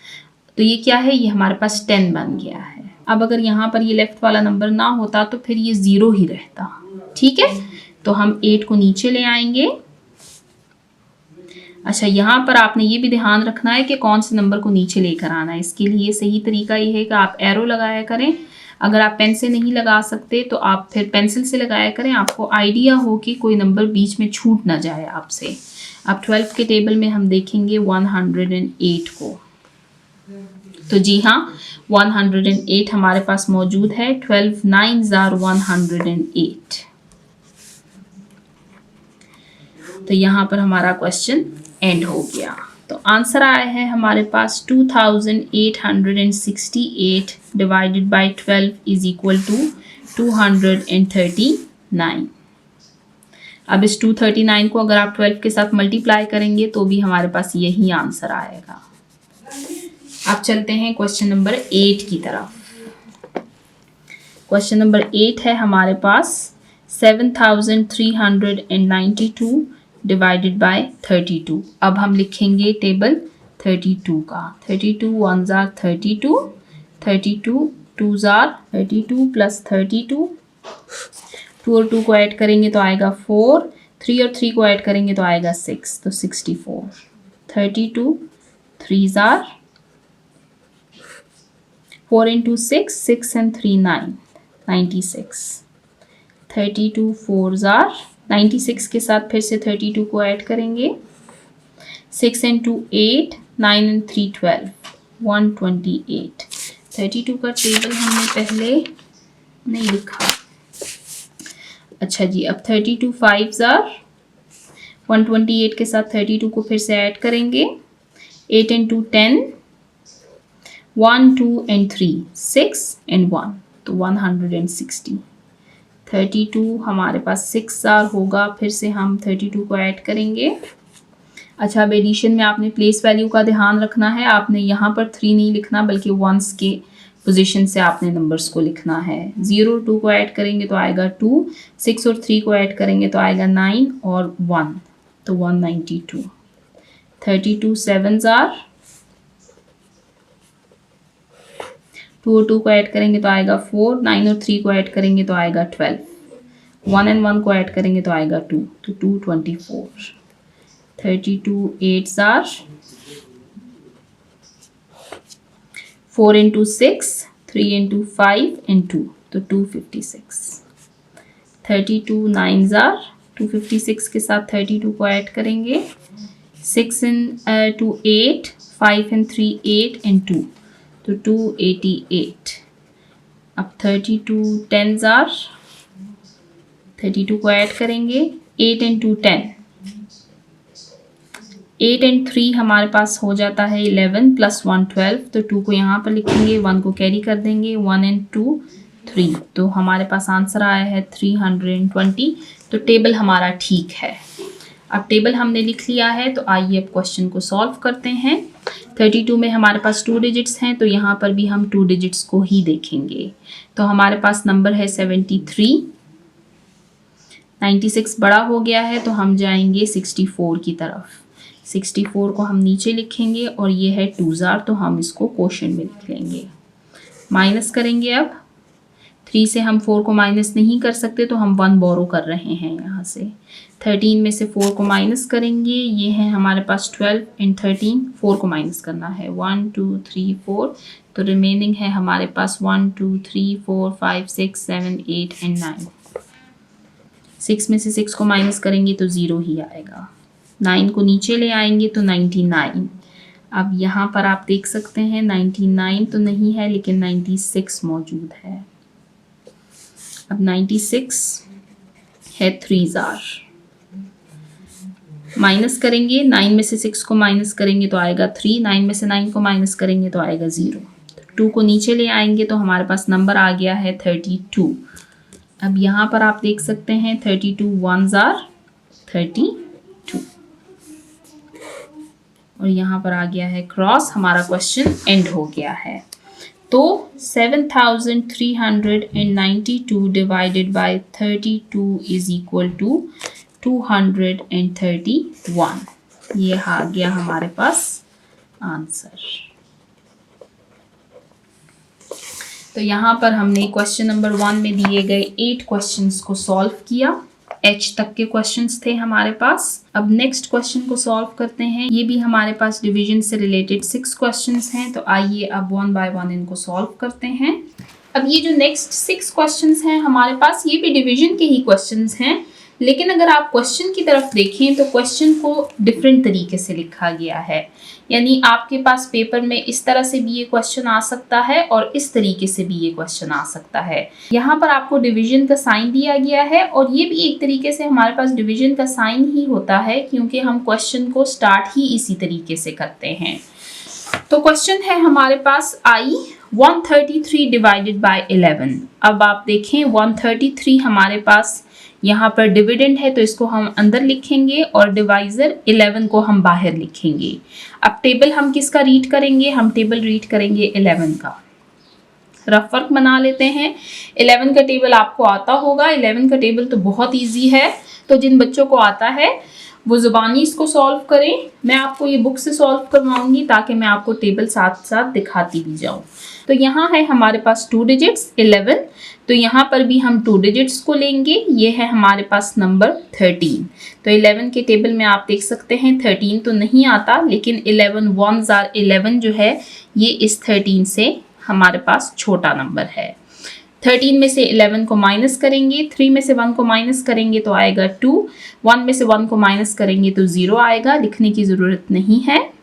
तो ये क्या है, ये हमारे पास 10 बन गया है। अब अगर यहाँ पर ये लेफ्ट वाला नंबर ना होता तो फिर ये 0 ही रहता। ठीक है, तो हम 8 को नीचे ले आएंगे। अच्छा, यहाँ पर आपने ये भी ध्यान रखना है कि कौन से नंबर को नीचे लेकर आना है। इसके लिए सही तरीका ये है कि आप एरो लगाया करें। अगर आप पेन से नहीं लगा सकते तो आप फिर पेंसिल से लगाया करें, आपको आइडिया हो कि कोई नंबर बीच में छूट ना जाए आपसे। अब 12 के टेबल में हम देखेंगे 108 को, तो जी हाँ 108 हमारे पास मौजूद है। 12 9s are 108। तो यहाँ पर हमारा क्वेश्चन एंड हो गया। तो आंसर आया है हमारे पास 2868 divided by 12 is equal to 239। अब इस 239 को अगर आप 12 के साथ मल्टीप्लाई करेंगे तो भी हमारे पास यही आंसर आएगा। अब चलते हैं क्वेश्चन नंबर 8 की तरफ। क्वेश्चन नंबर 8 है हमारे पास 7392 डिवाइडेड बाय 32। अब हम लिखेंगे टेबल 32 का। 32 1s are 32, 32 2s are 32 plus 32, 2 और 2 को ऐड करेंगे तो आएगा 4, 3 और 3 को ऐड करेंगे तो आएगा 6, तो 64। 32 3s are 4 into 6, 6 and 3 9, 96। 32 4s are 96 के साथ फिर से 32 को ऐड करेंगे, 6 and 2 8, 9 and 3 12, 128। 32 का टेबल हमने पहले नहीं लिखा। अच्छा जी, अब 32 5s are 128 के साथ 32 को फिर से ऐड करेंगे, 8 and 2 10, 1 2 and 3 6 and 1, तो 160। 32 हमारे पास 6s होगा, फिर से हम 32 को ऐड करेंगे। अच्छा, अब एडिशन में आपने प्लेस वैल्यू का ध्यान रखना है। आपने यहाँ पर 3 नहीं लिखना बल्कि 1s के पोजीशन से आपने नंबर्स को लिखना है। 0 और 2 को ऐड करेंगे तो आएगा 2, 6 और 3 को ऐड करेंगे तो आएगा 9 और 1, तो 192। 32 7s are 2 और 2 को ऐड करेंगे तो आएगा 4, 9 और 3 को ऐड करेंगे तो आएगा 12, 1 and 1 को ऐड करेंगे तो आएगा 2, तो 224। 32 8s are 4 into 6, 3 into 5 and 2, तो 256। 32 9s are 256 के साथ 32 को ऐड करेंगे, 6 and 2 8, 5 and 3 8 and 2, तो 288। अब 32 10s are 32 को ऐड करेंगे, 8 and 2 10, 8 and 3 हमारे पास हो जाता है 11 प्लस 1 12, तो 2 को यहाँ पर लिखेंगे, 1 को कैरी कर देंगे, 1 and 2 3, तो हमारे पास आंसर आया है 320। तो टेबल हमारा ठीक है। अब टेबल हमने लिख लिया है, तो आइए अब क्वेश्चन को सॉल्व करते हैं। 32 में हमारे पास 2 डिजिट्स हैं, तो यहाँ पर भी हम 2 डिजिट्स को ही देखेंगे। तो हमारे पास नंबर है 73, 96 बड़ा हो गया है तो हम जाएंगे 64 की तरफ। 64 को हम नीचे लिखेंगे और ये है 2s, तो हम इसको क्वोशिएंट में लिख लेंगे। माइनस करेंगे, अब 3 से हम 4 को माइनस नहीं कर सकते तो हम 1 बोरो कर रहे हैं यहाँ से। 13 में से 4 को माइनस करेंगे, ये है हमारे पास 12 एंड 13, 4 को माइनस करना है, 1 2 3 4, तो रिमेनिंग है हमारे पास 1 2 3 4 5 6 7 8 एंड 9। 6 में से 6 को माइनस करेंगे तो 0 ही आएगा। 9 को नीचे ले आएंगे तो 99। अब यहाँ पर आप देख सकते हैं 99 तो नहीं है लेकिन 96 मौजूद है। अब 96 है 3 जार, माइनस करेंगे 9 में से 6 को माइनस करेंगे तो आएगा 3, 9 में से 9 को माइनस करेंगे तो आएगा 0। 2 को नीचे ले आएंगे तो हमारे पास नंबर आ गया है 32। अब यहाँ पर आप देख सकते हैं 32 1 जार 32 और यहाँ पर आ गया है क्रॉस। हमारा क्वेश्चन एंड हो गया है। तो 7392 divided by 32 is equal to 231। ये आ गया हमारे पास आंसर। तो यहाँ पर हमने क्वेश्चन नंबर 1 में दिए गए 8 क्वेश्चंस को सॉल्व किया। H तक के क्वेश्चंस थे हमारे पास। अब नेक्स्ट क्वेश्चन को सॉल्व करते हैं। ये भी हमारे पास डिवीजन से रिलेटेड 6 क्वेश्चंस हैं, तो आइए अब 1 बाय 1 इनको सॉल्व करते हैं। अब ये जो नेक्स्ट 6 क्वेश्चंस हैं हमारे पास, ये भी डिवीजन के ही क्वेश्चंस हैं, लेकिन अगर आप क्वेश्चन की तरफ देखें तो क्वेश्चन को डिफरेंट तरीके से लिखा गया है। यानी आपके पास पेपर में इस तरह से भी ये क्वेश्चन आ सकता है और इस तरीके से भी ये क्वेश्चन आ सकता है। यहाँ पर आपको डिवीजन का साइन दिया गया है और ये भी एक तरीके से हमारे पास डिवीजन का साइन ही होता है, क्योंकि हम क्वेश्चन को स्टार्ट ही इसी तरीके से करते हैं। तो क्वेश्चन है हमारे पास I 133 डिवाइडेड बाय 11। अब आप देखें 133 हमारे पास यहाँ पर डिविडेंड है तो इसको हम अंदर लिखेंगे और डिवाइजर 11 को हम बाहर लिखेंगे। अब टेबल हम किसका रीड करेंगे? हम टेबल रीड करेंगे 11 का। रफ वर्क बना लेते हैं। 11 का टेबल आपको आता होगा। 11 का टेबल तो बहुत इजी है, तो जिन बच्चों को आता है वो ज़ुबानी इसको सॉल्व करें। मैं आपको ये बुक से सॉल्व करवाऊंगी ताकि मैं आपको टेबल साथ साथ दिखाती भी जाऊं। तो यहाँ है हमारे पास 2 डिजिट्स 11, तो यहाँ पर भी हम 2 डिजिट्स को लेंगे। ये है हमारे पास नंबर 13। तो 11 के टेबल में आप देख सकते हैं 13 तो नहीं आता, लेकिन 11 1 जार 11 जो है ये इस 13 से हमारे पास छोटा नंबर है। 13 में से 11 को माइनस करेंगे, 3 में से 1 को माइनस करेंगे तो आएगा 2, 1 में से 1 को माइनस करेंगे तो 0 आएगा। लिखने की ज़रूरत नहीं है,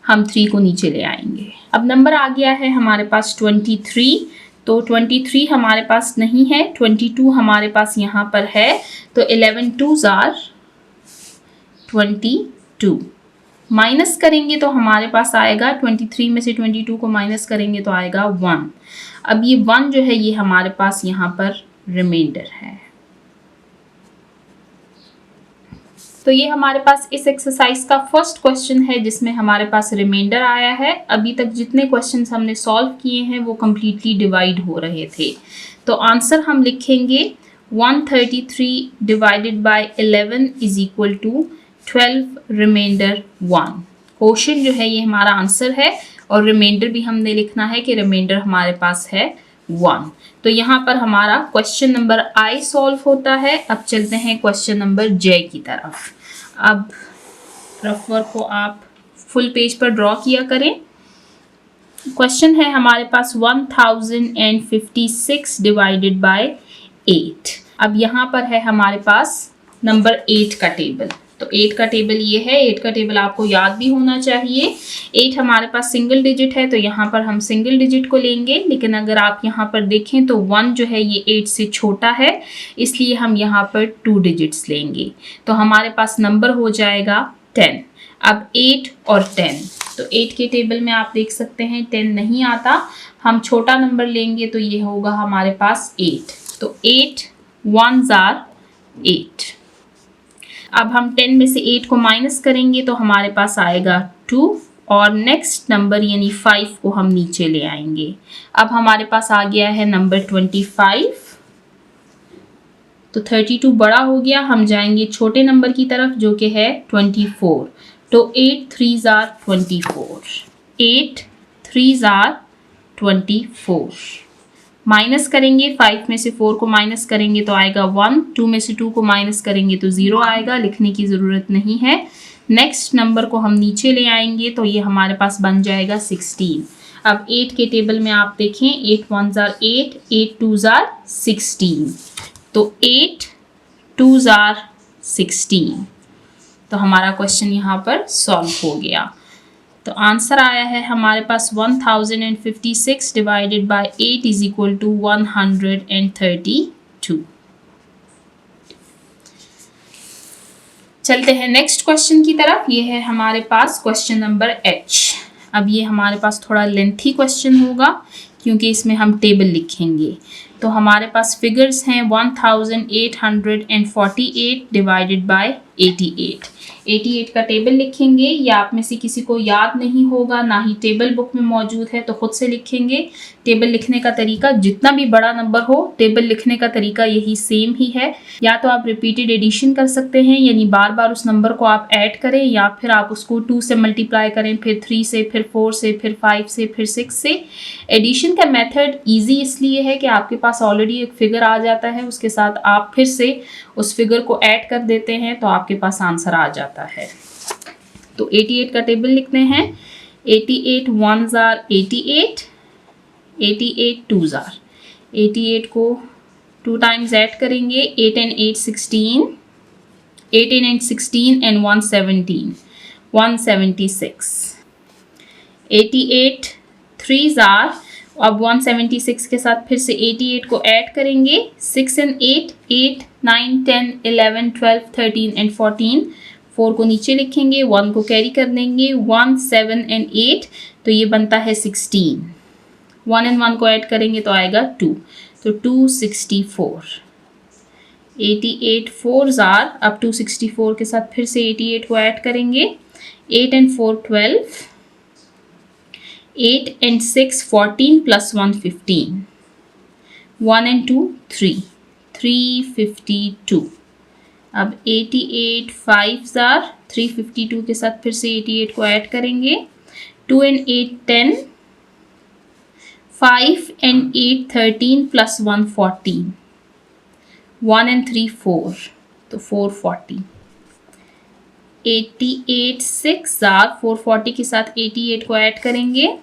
हम 3 को नीचे ले आएंगे। अब नंबर आ गया है हमारे पास 23। तो 23 हमारे पास नहीं है, 22 हमारे पास यहाँ पर है। तो 11 2 जार 22, माइनस करेंगे तो हमारे पास आएगा 23 में से 22 को माइनस करेंगे तो आएगा 1। अब ये 1 जो है ये हमारे पास यहाँ पर रिमाइंडर है। तो ये हमारे पास इस एक्सरसाइज का फर्स्ट क्वेश्चन है जिसमें हमारे पास रिमाइंडर आया है। अभी तक जितने क्वेश्चंस हमने सॉल्व किए हैं वो कम्प्लीटली डिवाइड हो रहे थे। तो आंसर हम लिखेंगे 133 divided by 11 is equal to 12 remainder 1। Question जो है ये हमारा आंसर है और रिमाइंडर भी हमने लिखना है कि रिमाइंडर हमारे पास है 1। तो यहाँ पर हमारा क्वेश्चन नंबर I सॉल्व होता है। अब चलते हैं क्वेश्चन नंबर J की तरफ। अब रफ वर्क को आप फुल पेज पर ड्रॉ किया करें। क्वेश्चन है हमारे पास 1056 डिवाइडेड बाय 8। अब यहाँ पर है हमारे पास नंबर 8 का टेबल। तो 8 का टेबल ये है। 8 का टेबल आपको याद भी होना चाहिए। 8 हमारे पास सिंगल डिजिट है तो यहाँ पर हम सिंगल डिजिट को लेंगे, लेकिन अगर आप यहाँ पर देखें तो 1 जो है ये 8 से छोटा है, इसलिए हम यहाँ पर 2 डिजिट्स लेंगे। तो हमारे पास नंबर हो जाएगा 10। अब 8 और 10, तो 8 के टेबल में आप देख सकते हैं 10 नहीं आता, हम छोटा नंबर लेंगे तो ये होगा हमारे पास 8। तो 8 1 जार 8। अब हम 10 में से 8 को माइनस करेंगे तो हमारे पास आएगा 2 और नेक्स्ट नंबर यानी 5 को हम नीचे ले आएंगे। अब हमारे पास आ गया है नंबर 25। तो 32 बड़ा हो गया, हम जाएंगे छोटे नंबर की तरफ जो कि है 24। तो 8 3 जार 24, 8 3 जार 24। माइनस करेंगे, 5 में से 4 को माइनस करेंगे तो आएगा 1, 2 में से 2 को माइनस करेंगे तो 0 आएगा। लिखने की ज़रूरत नहीं है। नेक्स्ट नंबर को हम नीचे ले आएंगे तो ये हमारे पास बन जाएगा 16। अब 8 के टेबल में आप देखें 8 1 जार 8, 8 2 जार 16। तो 8 2 जार 16। तो हमारा क्वेश्चन यहाँ पर सॉल्व हो गया। तो आंसर आया है हमारे पास 1056 divided by 8 is equal to 132। चलते हैं नेक्स्ट क्वेश्चन की तरफ। ये है हमारे पास क्वेश्चन नंबर H। अब ये हमारे पास थोड़ा लेंथी क्वेश्चन होगा क्योंकि इसमें हम टेबल लिखेंगे। तो हमारे पास फिगर्स हैं 1848 डिवाइडेड बाय 88। 88 का टेबल लिखेंगे। या आप में से किसी को याद नहीं होगा, ना ही टेबल बुक में मौजूद है, तो खुद से लिखेंगे। टेबल लिखने का तरीका जितना भी बड़ा नंबर हो, टेबल लिखने का तरीका यही सेम ही है। या तो आप रिपीटेड एडिशन कर सकते हैं, यानी बार बार उस नंबर को आप ऐड करें, या फिर आप उसको 2 से मल्टीप्लाई करें, फिर 3 से, फिर 4 से, फिर 5 से, फिर 6 से। एडिशन का मेथड ईजी इसलिए है कि आपके पास ऑलरेडी एक फिगर आ जाता है, उसके साथ आप फिर से उस फिगर को ऐड कर देते हैं तो आपके पास आंसर आ जाता है। तो 88 का टेबल लिखते हैं। 88 1s are 88, 88 2s are। 88 को 2 टाइम्स ऐड करेंगे। 8 and 8 16, 18 and 16 and 117, 176। 88 3s are, अब 176 के साथ फिर से 88 को ऐड करेंगे। 6 and 8 8 9 10 11 12 13 and 14। 4 को नीचे लिखेंगे, 1 को कैरी कर देंगे। 1 7 and 8, तो ये बनता है 16। 1 and 1 को ऐड करेंगे तो आएगा 2, तो 264। 88 4s are, अब 264 के साथ फिर से 88 को ऐड करेंगे। 8 and 4 12, 8 and 6 14 plus 1 15, 1 and 2 3, 352। अब 88 5s are, 352 के साथ फिर से 88 को ऐड करेंगे। 2 and 8 10, 5 and 8 13 plus 1 14, 1 and 3 4, तो 440। 88 6s are, 440 के साथ 88 को ऐड करेंगे।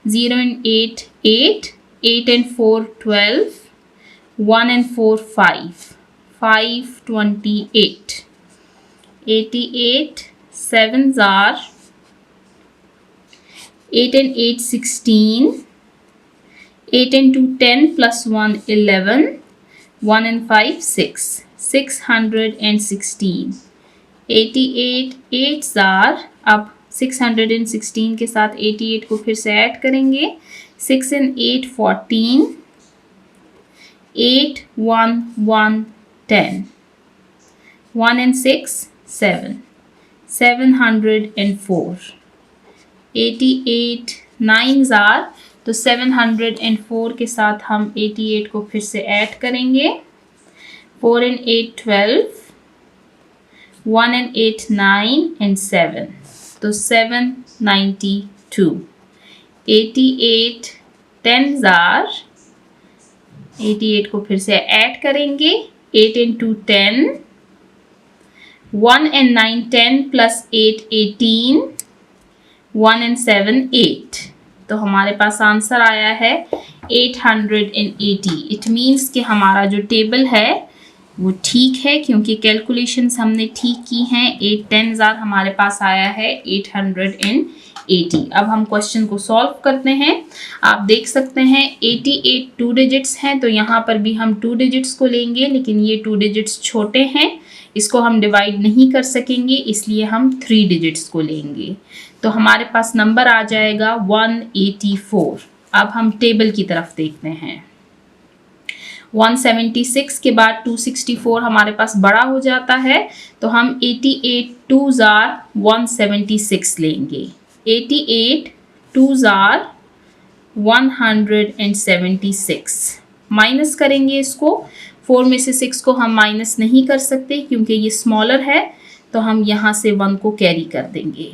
0 and 8 8, 8 and 4 12, 1 and 4 5, 528। 88 7s are, 8 and 8 16, 8 and 2 10 plus 1 11, 1 and 5 6, 616। 88 8s are, अब 616 के साथ 88 को फिर से ऐड करेंगे। 6 and 8 14, 8 1 1 10, 1 and 6 7, 704। 88 9s are, तो 704 के साथ हम 88 को फिर से ऐड करेंगे। 4 and 8 12, 1 and 8 9 and 7, तो 792। 88 10s are, 88 को फिर से ऐड करेंगे। 8 and 2 10, 1 and 9 10 plus 8 18, 1 and 7 8, तो हमारे पास आंसर आया है 880। इट मीन्स कि हमारा जो टेबल है वो ठीक है क्योंकि कैलकुलेशंस हमने ठीक की हैं। 8 10s are हमारे पास आया है 880। अब हम क्वेश्चन को सॉल्व करते हैं। आप देख सकते हैं 88 2 डिजिट्स हैं, तो यहाँ पर भी हम 2 डिजिट्स को लेंगे, लेकिन ये 2 डिजिट्स छोटे हैं, इसको हम डिवाइड नहीं कर सकेंगे, इसलिए हम 3 डिजिट्स को लेंगे। तो हमारे पास नंबर आ जाएगा 184। अब हम टेबल की तरफ देखते हैं। 176 के बाद 264 हमारे पास बड़ा हो जाता है, तो हम 88 2s are 176 लेंगे। 88 2s are 176। माइनस करेंगे इसको। 4 में से 6 को हम माइनस नहीं कर सकते क्योंकि ये स्मॉलर है, तो हम यहाँ से 1 को कैरी कर देंगे।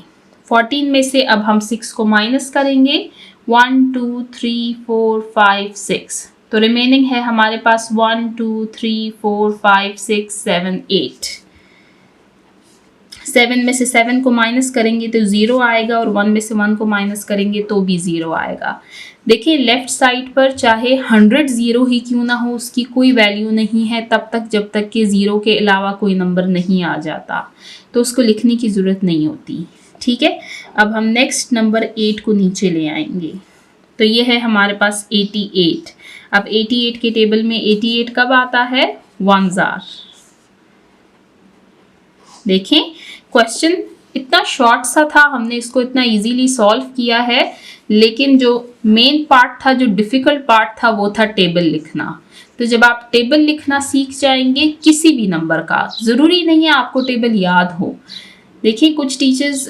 14 में से अब हम 6 को माइनस करेंगे। 1 2 3 4 5 6, तो रिमेनिंग है हमारे पास 1 2 3 4 5 6 7 8। 7 में से 7 को माइनस करेंगे तो 0 आएगा और 1 में से 1 को माइनस करेंगे तो भी 0 आएगा। देखिए लेफ्ट साइड पर चाहे 100 ज़ीरो ही क्यों ना हो, उसकी कोई वैल्यू नहीं है तब तक जब तक कि ज़ीरो के अलावा कोई नंबर नहीं आ जाता, तो उसको लिखने की ज़रूरत नहीं होती। ठीक है, अब हम नेक्स्ट नंबर 8 को नीचे ले आएंगे। तो ये है हमारे पास 88। अब 88 के टेबल में 88 कब आता है? 1 जार। देखें क्वेश्चन इतना शॉर्ट सा था, हमने इसको इतना इजीली सॉल्व किया है, लेकिन जो मेन पार्ट था, जो डिफ़िकल्ट पार्ट था, वो था टेबल लिखना। तो जब आप टेबल लिखना सीख जाएंगे किसी भी नंबर का, ज़रूरी नहीं है आपको टेबल याद हो। देखिए कुछ टीचर्स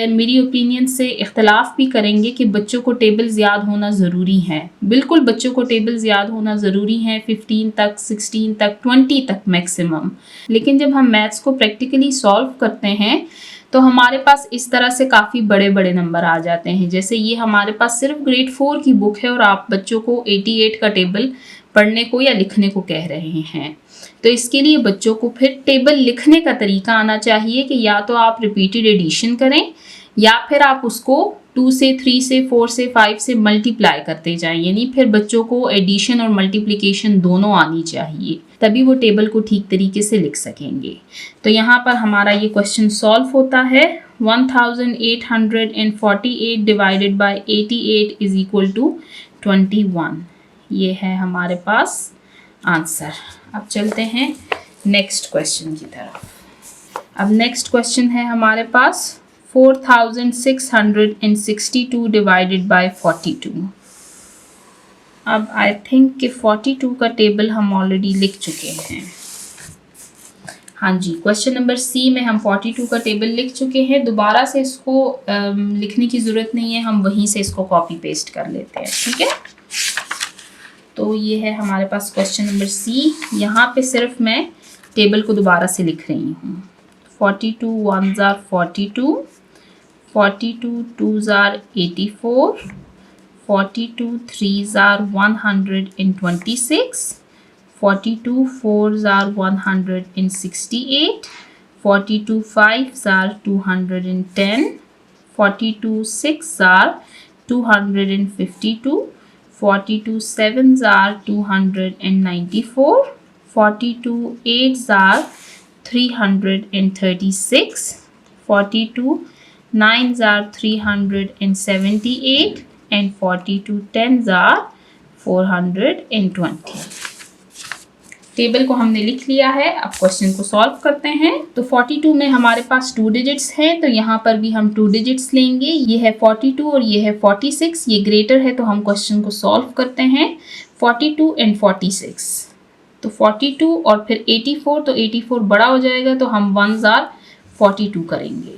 मेरी ओपिनियन से इख्तलाफ भी करेंगे कि बच्चों को टेबल्स याद होना ज़रूरी है। बिल्कुल बच्चों को टेबल्स याद होना ज़रूरी है, 15 तक, 16 तक, 20 तक मैक्सिमम। लेकिन जब हम मैथ्स को प्रैक्टिकली सॉल्व करते हैं तो हमारे पास इस तरह से काफ़ी बड़े बड़े नंबर आ जाते हैं। जैसे ये हमारे पास सिर्फ ग्रेड 4 की बुक है और आप बच्चों को 88 का टेबल पढ़ने को या लिखने को कह रहे हैं। तो इसके लिए बच्चों को फिर टेबल लिखने का तरीका आना चाहिए कि या तो आप रिपीटेड एडिशन करें या फिर आप उसको 2 से 3 से 4 से 5 से मल्टीप्लाई करते जाएं। यानी फिर बच्चों को एडिशन और मल्टीप्लिकेशन दोनों आनी चाहिए, तभी वो टेबल को ठीक तरीके से लिख सकेंगे। तो यहाँ पर हमारा ये क्वेश्चन सॉल्व होता है। 1848 divided by 88 is equal to 21। ये है हमारे पास आंसर। अब चलते हैं नेक्स्ट क्वेश्चन की तरफ। अब नेक्स्ट क्वेश्चन है हमारे पास 4662 डिवाइडेड बाय 42। अब आई थिंक कि 42 का टेबल हम ऑलरेडी लिख चुके हैं। हाँ जी, क्वेश्चन नंबर सी में हम 42 का टेबल लिख चुके हैं। दोबारा से इसको लिखने की ज़रूरत नहीं है, हम वहीं से इसको कॉपी पेस्ट कर लेते हैं। ठीक है, तो ये है हमारे पास क्वेश्चन नंबर सी। यहाँ पे सिर्फ मैं टेबल को दोबारा से लिख रही हूँ। 42 1 jar 42, 42 2 jar 84, 42 3 jar 126, 42 4 jar 168, 42 5 jar 210, 42 6 jar 252, 42 7 jar 294, 42 8 jar 336, 42 9 jar 378 and 42 10 jar 420। Table को हमने लिख लिया है। अब क्वेश्चन को सॉल्व करते हैं। तो 42 में हमारे पास 2 डिजिट्स हैं, तो यहाँ पर भी हम 2 डिजिट्स लेंगे। ये है 42 और ये है 46। ये ग्रेटर है तो हम क्वेश्चन को सॉल्व करते हैं। 42 एंड 46, तो 42 और फिर 84, तो 84 बड़ा हो जाएगा तो हम 1 जार 42 करेंगे।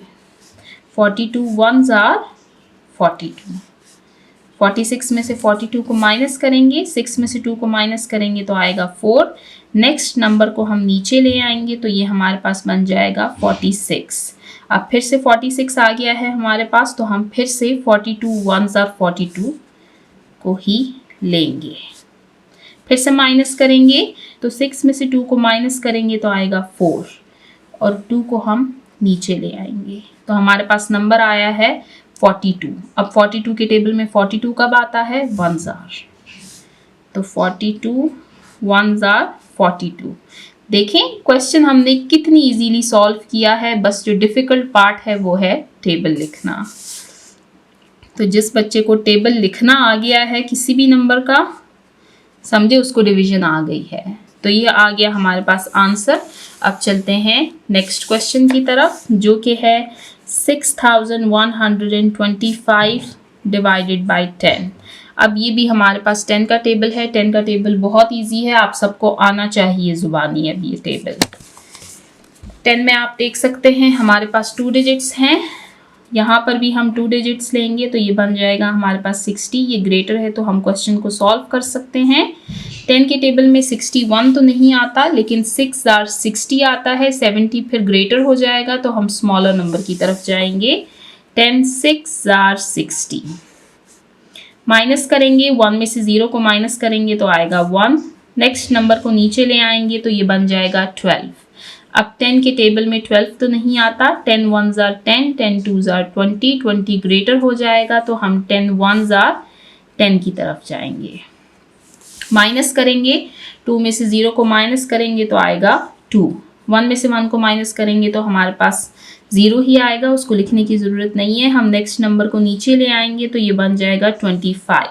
42 1 जार 42, 46 में से 42 को माइनस करेंगे, 6 में से 2 को माइनस करेंगे तो आएगा 4। नेक्स्ट नंबर को हम नीचे ले आएंगे तो ये हमारे पास बन जाएगा 46। अब फिर से 46 आ गया है हमारे पास, तो हम फिर से 42 1 जार 42 को ही लेंगे। फिर से माइनस करेंगे तो 6 में से 2 को माइनस करेंगे तो आएगा 4 और 2 को हम नीचे ले आएंगे, तो हमारे पास नंबर आया है 42। अब 42 के टेबल में 42 कब आता है? 1 जार। तो 42 1 जार 42। देखें क्वेश्चन हमने कितनी इजीली सॉल्व किया है, बस जो डिफ़िकल्ट पार्ट है वो है टेबल लिखना। तो जिस बच्चे को टेबल लिखना आ गया है किसी भी नंबर का, समझे उसको डिवीजन आ गई है। तो ये आ गया हमारे पास आंसर। अब चलते हैं नेक्स्ट क्वेश्चन की तरफ, जो कि है 6125 डिवाइडेड बाय 10। अब ये भी हमारे पास 10 का टेबल है। 10 का टेबल बहुत इजी है, आप सबको आना चाहिए ज़ुबानी। अब ये टेबल 10 में आप देख सकते हैं हमारे पास 2 डिजिट्स हैं। यहाँ पर भी हम 2 डिजिट्स लेंगे तो ये बन जाएगा हमारे पास 60। ये ग्रेटर है तो हम क्वेश्चन को सॉल्व कर सकते हैं। 10 के टेबल में 61 तो नहीं आता, लेकिन 6 जार 60 आता है। 70 फिर ग्रेटर हो जाएगा तो हम स्मॉलर नंबर की तरफ जाएंगे। 10 6 जार 60 माइनस करेंगे, 1 में से 0 को माइनस करेंगे तो आएगा 1। नेक्स्ट नंबर को नीचे ले आएंगे तो ये बन जाएगा 12। अब 10 के टेबल में 12 तो नहीं आता, 10 1s are 10, 10 2s are 20, 20 greater हो जाएगा तो हम 10 1s are 10 की तरफ जाएंगे। माइनस करेंगे, 2 में से 0 को माइनस करेंगे तो आएगा 2, 1 में से 1 को माइनस करेंगे तो हमारे पास 0 ही आएगा, उसको लिखने की ज़रूरत नहीं है। हम नेक्स्ट नंबर को नीचे ले आएंगे तो ये बन जाएगा 25।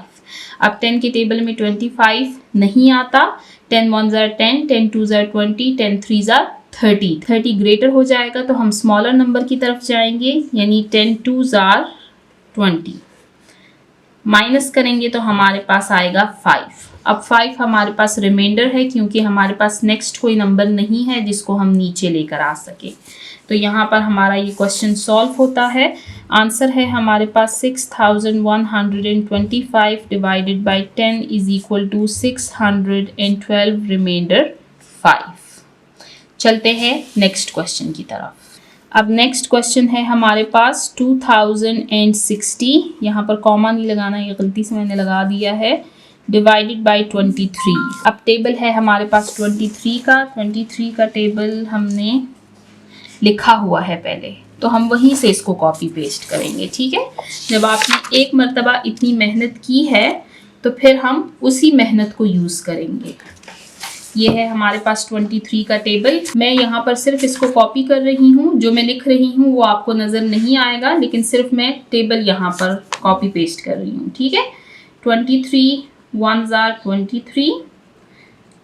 अब 10 के टेबल में 25 नहीं आता, 10 1s are 10, 10 2s are 20, 10 3s are 30, 30 greater हो जाएगा तो हम स्मॉलर नंबर की तरफ जाएंगे, यानी 10 2s are 20। माइनस करेंगे तो हमारे पास आएगा 5। अब 5 हमारे पास रिमाइंडर है क्योंकि हमारे पास नेक्स्ट कोई नंबर नहीं है जिसको हम नीचे लेकर आ सके। तो यहाँ पर हमारा ये क्वेश्चन सॉल्व होता है। आंसर है हमारे पास 6125 divided by 10 is equal to 612 remainder 5। चलते हैं नेक्स्ट क्वेश्चन की तरफ। अब नेक्स्ट क्वेश्चन है हमारे पास 2060, यहाँ पर कॉमा नहीं लगाना, ये गलती से मैंने लगा दिया है, डिवाइडेड बाई 23। अब टेबल है हमारे पास 23 का टेबल हमने लिखा हुआ है पहले, तो हम वहीं से इसको कॉपी पेस्ट करेंगे। ठीक है, जब आपने एक मर्तबा इतनी मेहनत की है तो फिर हम उसी मेहनत को यूज़ करेंगे। ये है हमारे पास 23 का टेबल। मैं यहाँ पर सिर्फ इसको कॉपी कर रही हूँ, जो मैं लिख रही हूँ वो आपको नज़र नहीं आएगा, लेकिन सिर्फ मैं टेबल यहाँ पर कॉपी पेस्ट कर रही हूँ। ठीक है, 23 1s are 23,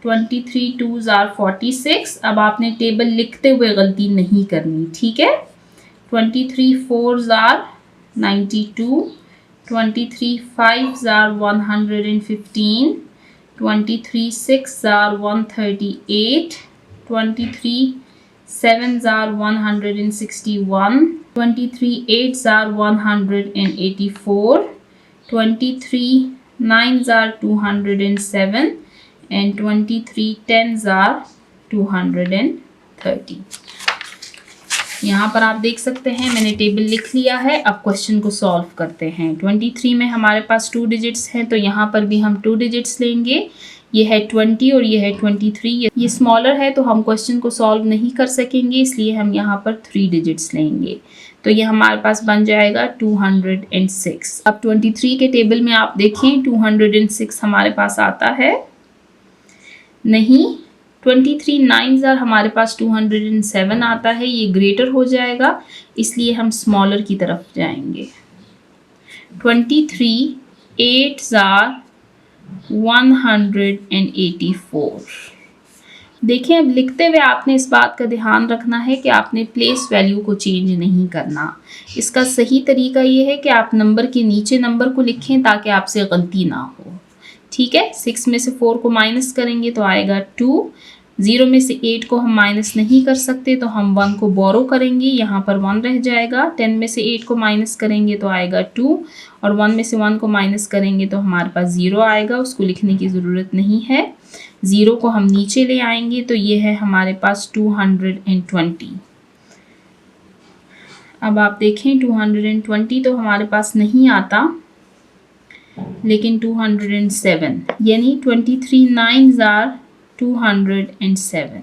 23 2s are 46। अब आपने टेबल लिखते हुए गलती नहीं करनी। ठीक है, 23 4s are 92, 23 5s are 115, 23 6s are 138, 23 7s are 161, 23 8s are 184, 23 9s are 207 and 23 10s are 230। यहाँ पर आप देख सकते हैं मैंने टेबल लिख लिया है। अब क्वेश्चन को सॉल्व करते हैं। 23 में हमारे पास 2 डिजिट्स हैं तो यहाँ पर भी हम 2 डिजिट्स लेंगे। ये है 20 और ये है 23। ये स्मॉलर है तो हम क्वेश्चन को सॉल्व नहीं कर सकेंगे, इसलिए हम यहाँ पर 3 डिजिट्स लेंगे। तो ये हमारे पास बन जाएगा 206। अब 23 के टेबल में आप देखें 206 हमारे पास आता है नहीं, 23 9s are हमारे पास 207 आता है, ये ग्रेटर हो जाएगा, इसलिए हम स्मॉलर की तरफ जाएंगे। 23 8s are 184। देखें, अब लिखते हुए आपने इस बात का ध्यान रखना है कि आपने प्लेस वैल्यू को चेंज नहीं करना। इसका सही तरीका ये है कि आप नंबर के नीचे नंबर को लिखें ताकि आपसे गलती ना हो। ठीक है, 6 में से 4 को माइनस करेंगे तो आएगा 2, 0 में से 8 को हम माइनस नहीं कर सकते तो हम 1 को बोरो करेंगे, यहाँ पर 1 रह जाएगा। 10 में से 8 को माइनस करेंगे तो आएगा 2 और 1 में से 1 को माइनस करेंगे तो हमारे पास 0 आएगा, उसको लिखने की ज़रूरत नहीं है। 0 को हम नीचे ले आएंगे तो ये है हमारे पास 220। अब आप देखें 220 तो हमारे पास नहीं आता, लेकिन 207, यानी 23 9s are 207।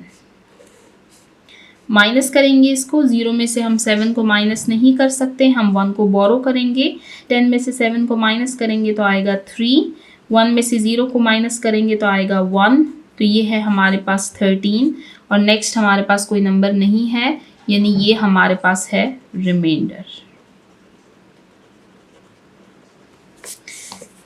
माइनस करेंगे इसको, 0 में से हम 7 को माइनस नहीं कर सकते, हम 1 को बोरो करेंगे। 10 में से 7 को माइनस करेंगे तो आएगा 3, 1 में से 0 को माइनस करेंगे तो आएगा 1, तो ये है हमारे पास 13 और नेक्स्ट हमारे पास कोई नंबर नहीं है, यानी ये हमारे पास है रिमाइंडर।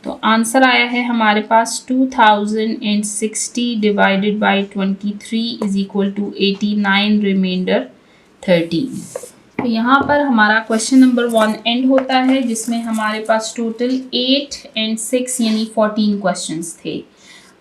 तो आंसर आया है हमारे पास 2060 divided by 23 is equal to 89 remainder 13। तो यहाँ पर हमारा क्वेश्चन नंबर 1 एंड होता है, जिसमें हमारे पास टोटल 8 और 6 यानी 14 क्वेश्चंस थे।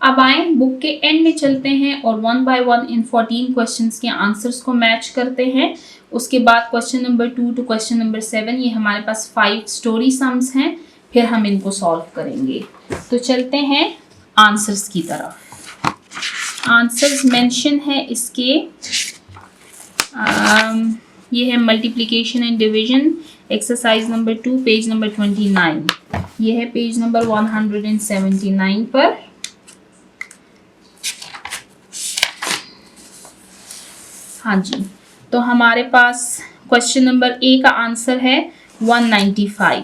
अब आए बुक के एंड में चलते हैं और 1 बाय 1 इन 14 क्वेश्चंस के आंसर्स को मैच करते हैं। उसके बाद question number 2 to question number 7 ये हमारे पास 5 स्टोरी सम्स हैं, फिर हम इनको सॉल्व करेंगे। तो चलते हैं आंसर्स की तरफ। आंसर्स मेंशन है इसके, ये है multiplication and division, exercise number 2 page number 29। ये है पेज नंबर 179 पर। हाँ जी, तो हमारे पास क्वेश्चन नंबर ए का आंसर है 195,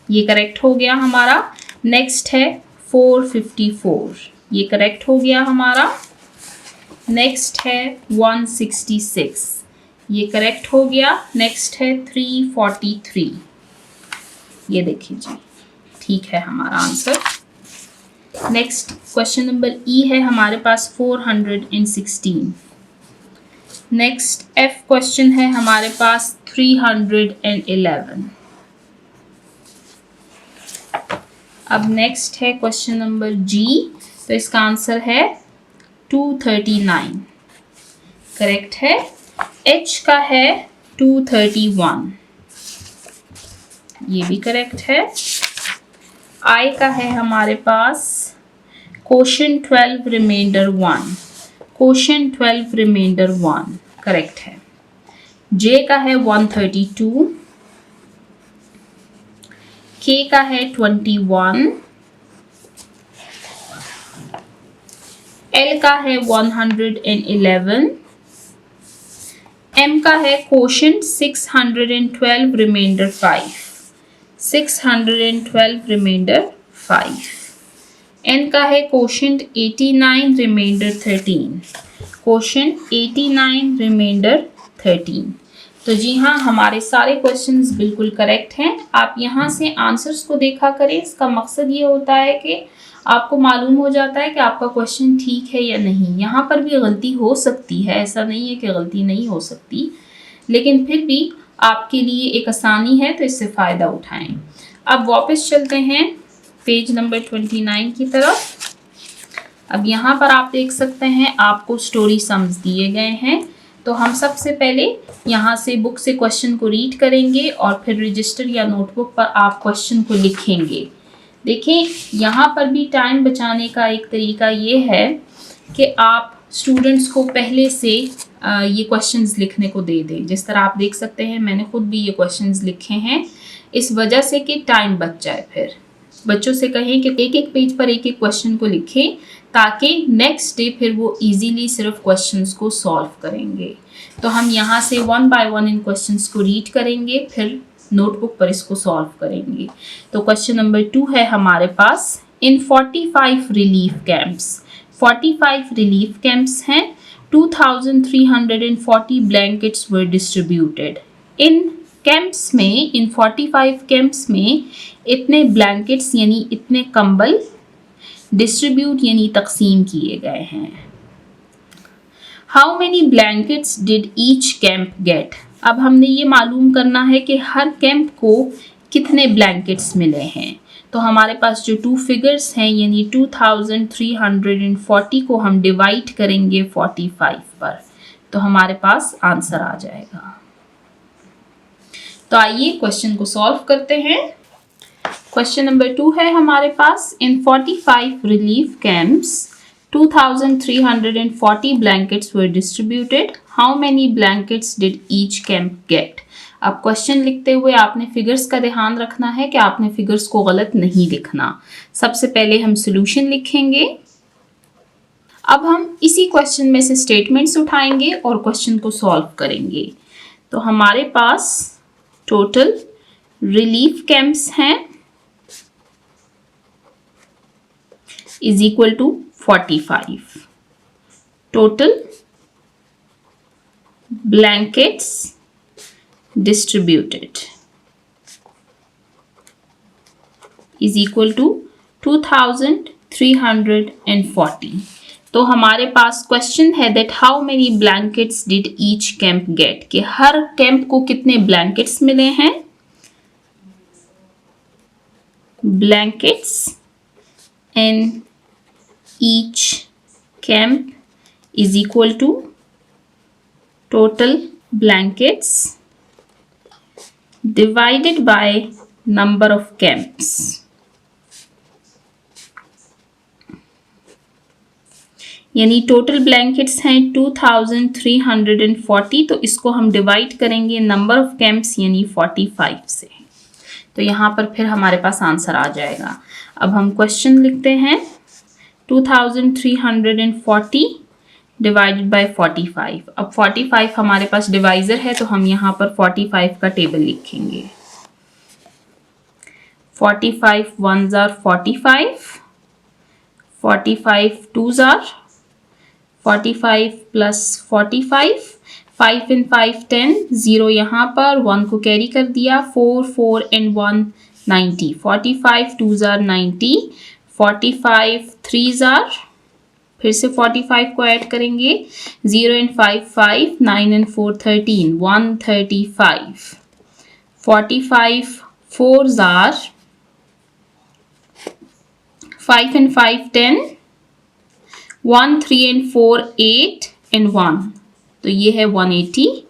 ये करेक्ट हो गया हमारा। नेक्स्ट है 454, ये करेक्ट हो गया हमारा। नेक्स्ट है 166, ये करेक्ट हो गया। नेक्स्ट है 343, ये देखिए जी, ठीक है हमारा आंसर। नेक्स्ट क्वेश्चन नंबर ई है हमारे पास 416। नेक्स्ट एफ क्वेश्चन है हमारे पास 311। अब नेक्स्ट है क्वेश्चन नंबर जी, तो इसका आंसर है 239, करेक्ट है। एच का है 231, ये भी करेक्ट है। आई का है हमारे पास quotient 12 remainder 1, quotient 12 remainder 1, correct है। जे का है 132, के का है 21, एल का है 111, एम का है क्वोशिएंट 612 रिमाइंडर 5, 612 रिमाइंडर 5। एन का है क्वोशिएंट 89 रिमाइंडर 13, क्वोशिएंट 89 रिमाइंडर 13। तो जी हाँ, हमारे सारे क्वेश्चंस बिल्कुल करेक्ट हैं। आप यहाँ से आंसर्स को देखा करें, इसका मकसद ये होता है कि आपको मालूम हो जाता है कि आपका क्वेश्चन ठीक है या नहीं। यहाँ पर भी गलती हो सकती है, ऐसा नहीं है कि गलती नहीं हो सकती, लेकिन फिर भी आपके लिए एक आसानी है, तो इससे फ़ायदा उठाएं। अब वापस चलते हैं पेज नंबर 29 की तरफ। अब यहाँ पर आप देख सकते हैं आपको स्टोरी सम्स दिए गए हैं। तो हम सबसे पहले यहाँ से बुक से क्वेश्चन को रीड करेंगे और फिर रजिस्टर या नोटबुक पर आप क्वेश्चन को लिखेंगे। देखें, यहाँ पर भी टाइम बचाने का एक तरीका ये है कि आप स्टूडेंट्स को पहले से ये क्वेश्चंस लिखने को दे दें। जिस तरह आप देख सकते हैं मैंने खुद भी ये क्वेश्चंस लिखे हैं, इस वजह से कि टाइम बच जाए। फिर बच्चों से कहें कि एक एक पेज पर एक एक क्वेश्चन को लिखें, ताकि नेक्स्ट डे फिर वो इजीली सिर्फ क्वेश्चंस को सॉल्व करेंगे। तो हम यहाँ से 1 बाय 1 इन क्वेश्चंस को रीड करेंगे, फिर नोटबुक पर इसको सॉल्व करेंगे। तो क्वेश्चन नंबर 2 है हमारे पास, इन 45 रिलीफ कैंप्स, 45 रिलीफ कैंप्स हैं, 2340 ब्लैंकेट्स वर डिस्ट्रीब्यूटेड। इन कैंप्स में, इन 45 कैंप्स में इतने ब्लैंकेट्स यानी इतने कंबल डिस्ट्रीब्यूट यानी तकसीम किए गए हैं। How many blankets did each camp get. अब हमने ये मालूम करना है कि हर कैंप को कितने ब्लैंकेट्स मिले हैं। तो हमारे पास जो 2 फिगर्स हैं यानी 2340 को हम डिवाइड करेंगे 45 पर, तो हमारे पास आंसर आ जाएगा। तो आइए क्वेश्चन को सॉल्व करते हैं। क्वेश्चन नंबर 2 है हमारे पास, इन 45 relief camps 2340 blankets were distributed. How many blankets did each camp get? अब क्वेश्चन लिखते हुए आपने फिगर्स का ध्यान रखना है कि आपने फिगर्स को गलत नहीं लिखना। सबसे पहले हम सॉल्यूशन लिखेंगे। अब हम इसी क्वेश्चन में से स्टेटमेंट्स उठाएंगे और क्वेश्चन को सॉल्व करेंगे। तो हमारे पास टोटल रिलीफ कैंप्स हैं is equal to 45, total blankets distributed is equal to 2340। तो हमारे पास क्वेश्चन है that how many blankets did each camp get, कि हर कैंप को कितने ब्लैंकेट्स मिले हैं। blankets in each camp is equal to total blankets divided by number of camps। यानी टोटल ब्लैंकेट्स हैं 2340, तो इसको हम डिवाइड करेंगे नंबर ऑफ कैंप्स यानी 45 से। तो यहाँ पर फिर हमारे पास आंसर आ जाएगा। अब हम क्वेश्चन लिखते हैं 2340 डिवाइडेड बाय 45। अब 45 हमारे पास डिवाइजर है तो हम यहाँ पर 45 का टेबल लिखेंगे। 45 ones are 45, 45 twos are 45 plus 45, 5 and 5 10, 0 यहाँ पर 1 को कैरी कर दिया, 4 4 and 1 90, 45 twos are 90, 45 threes are, फिर से 45 को ऐड करेंगे, 0 and 5 5, 9 and 4 13, 135, 45 fours are, 5 and 5 10, 1 3 and 4 8 and 1, तो ये है 180,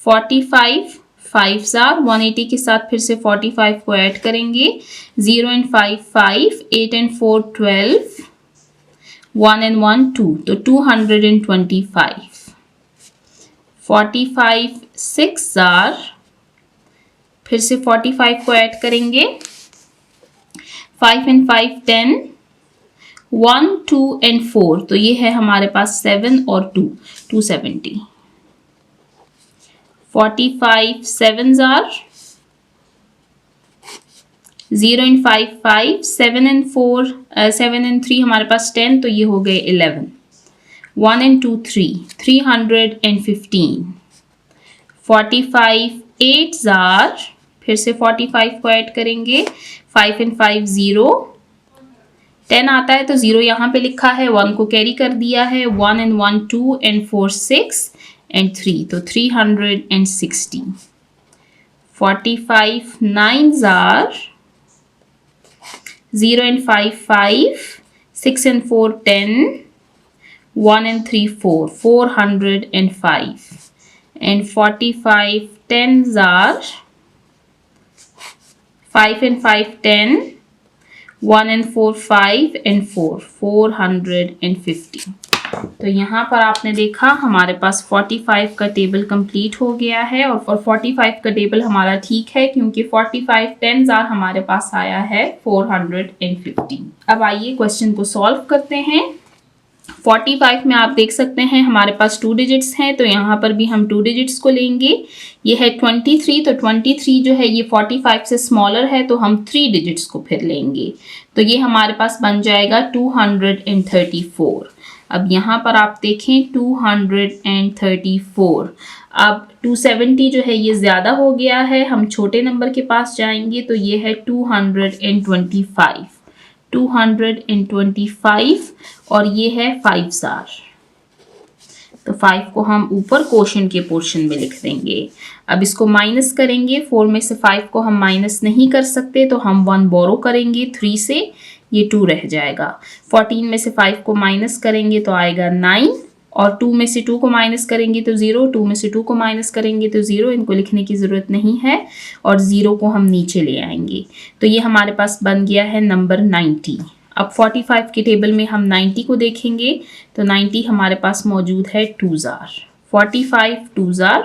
45 5s are, 180 के साथ फिर से 45 को ऐड करेंगे, 0 and 5 5, 8 and 4 12, 1 and 1 2, तो 225, 45 6 are, फिर से 45 को ऐड करेंगे, 5 and 5 10, 1 2 and 4, तो ये है हमारे पास 7 और 2 270, 45 sevens are, 0 and 5 5, 7 and 4 7 and 3 हमारे पास 10, तो ये हो गए 11, 1 and 2 3, 315, 45 8s are, फिर से 45 को ऐड करेंगे, 5 and 5 0, 10 आता है तो 0 यहाँ पे लिखा है, 1 को कैरी कर दिया है, 1 and 1 2 and 4 6 and 3, तो 360, 45 9s are, 0 and 5 5, 6 and 4 10, 1 and 3 4, 405, and 45 10s are, 5 and 5 10, 1 and 4 5 and 4, 450। तो यहाँ पर आपने देखा हमारे पास 45 का टेबल कंप्लीट हो गया है, और 45 का टेबल हमारा ठीक है क्योंकि 45 10s are हमारे पास आया है 450। अब आइए क्वेश्चन को सॉल्व करते हैं। 45 में आप देख सकते हैं हमारे पास 2 डिजिट्स हैं, तो यहाँ पर भी हम 2 डिजिट्स को लेंगे। ये है 23, तो 23 जो है ये 45 से स्मॉलर है, तो हम 3 डिजिट्स को फिर लेंगे, तो ये हमारे पास बन जाएगा 234। अब यहाँ पर आप देखें 234, अब 270 जो है ये ज़्यादा हो गया है, हम छोटे नंबर के पास जाएंगे, तो ये है 225, 225 और ये है 5s are, तो 5 को हम ऊपर क्वोशंट के पोर्शन में लिख देंगे। अब इसको माइनस करेंगे, 4 में से 5 को हम माइनस नहीं कर सकते, तो हम 1 बोरो करेंगे 3 से, ये 2 रह जाएगा। 14 में से 5 को माइनस करेंगे तो आएगा 9, और 2 में से 2 को माइनस करेंगे तो 0, 2 में से 2 को माइनस करेंगे तो 0, इनको लिखने की ज़रूरत नहीं है, और 0 को हम नीचे ले आएंगे, तो ये हमारे पास बन गया है नंबर 90। अब 45 के टेबल में हम 90 को देखेंगे, तो 90 हमारे पास मौजूद है 2s are, 45 2s are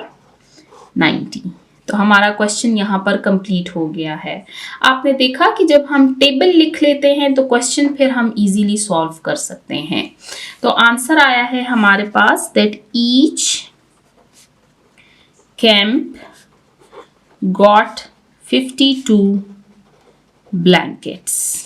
90। तो हमारा क्वेश्चन यहाँ पर कंप्लीट हो गया है। आपने देखा कि जब हम टेबल लिख लेते हैं तो क्वेश्चन फिर हम इजीली सॉल्व कर सकते हैं। तो आंसर आया है हमारे पास that each camp got 52 blankets,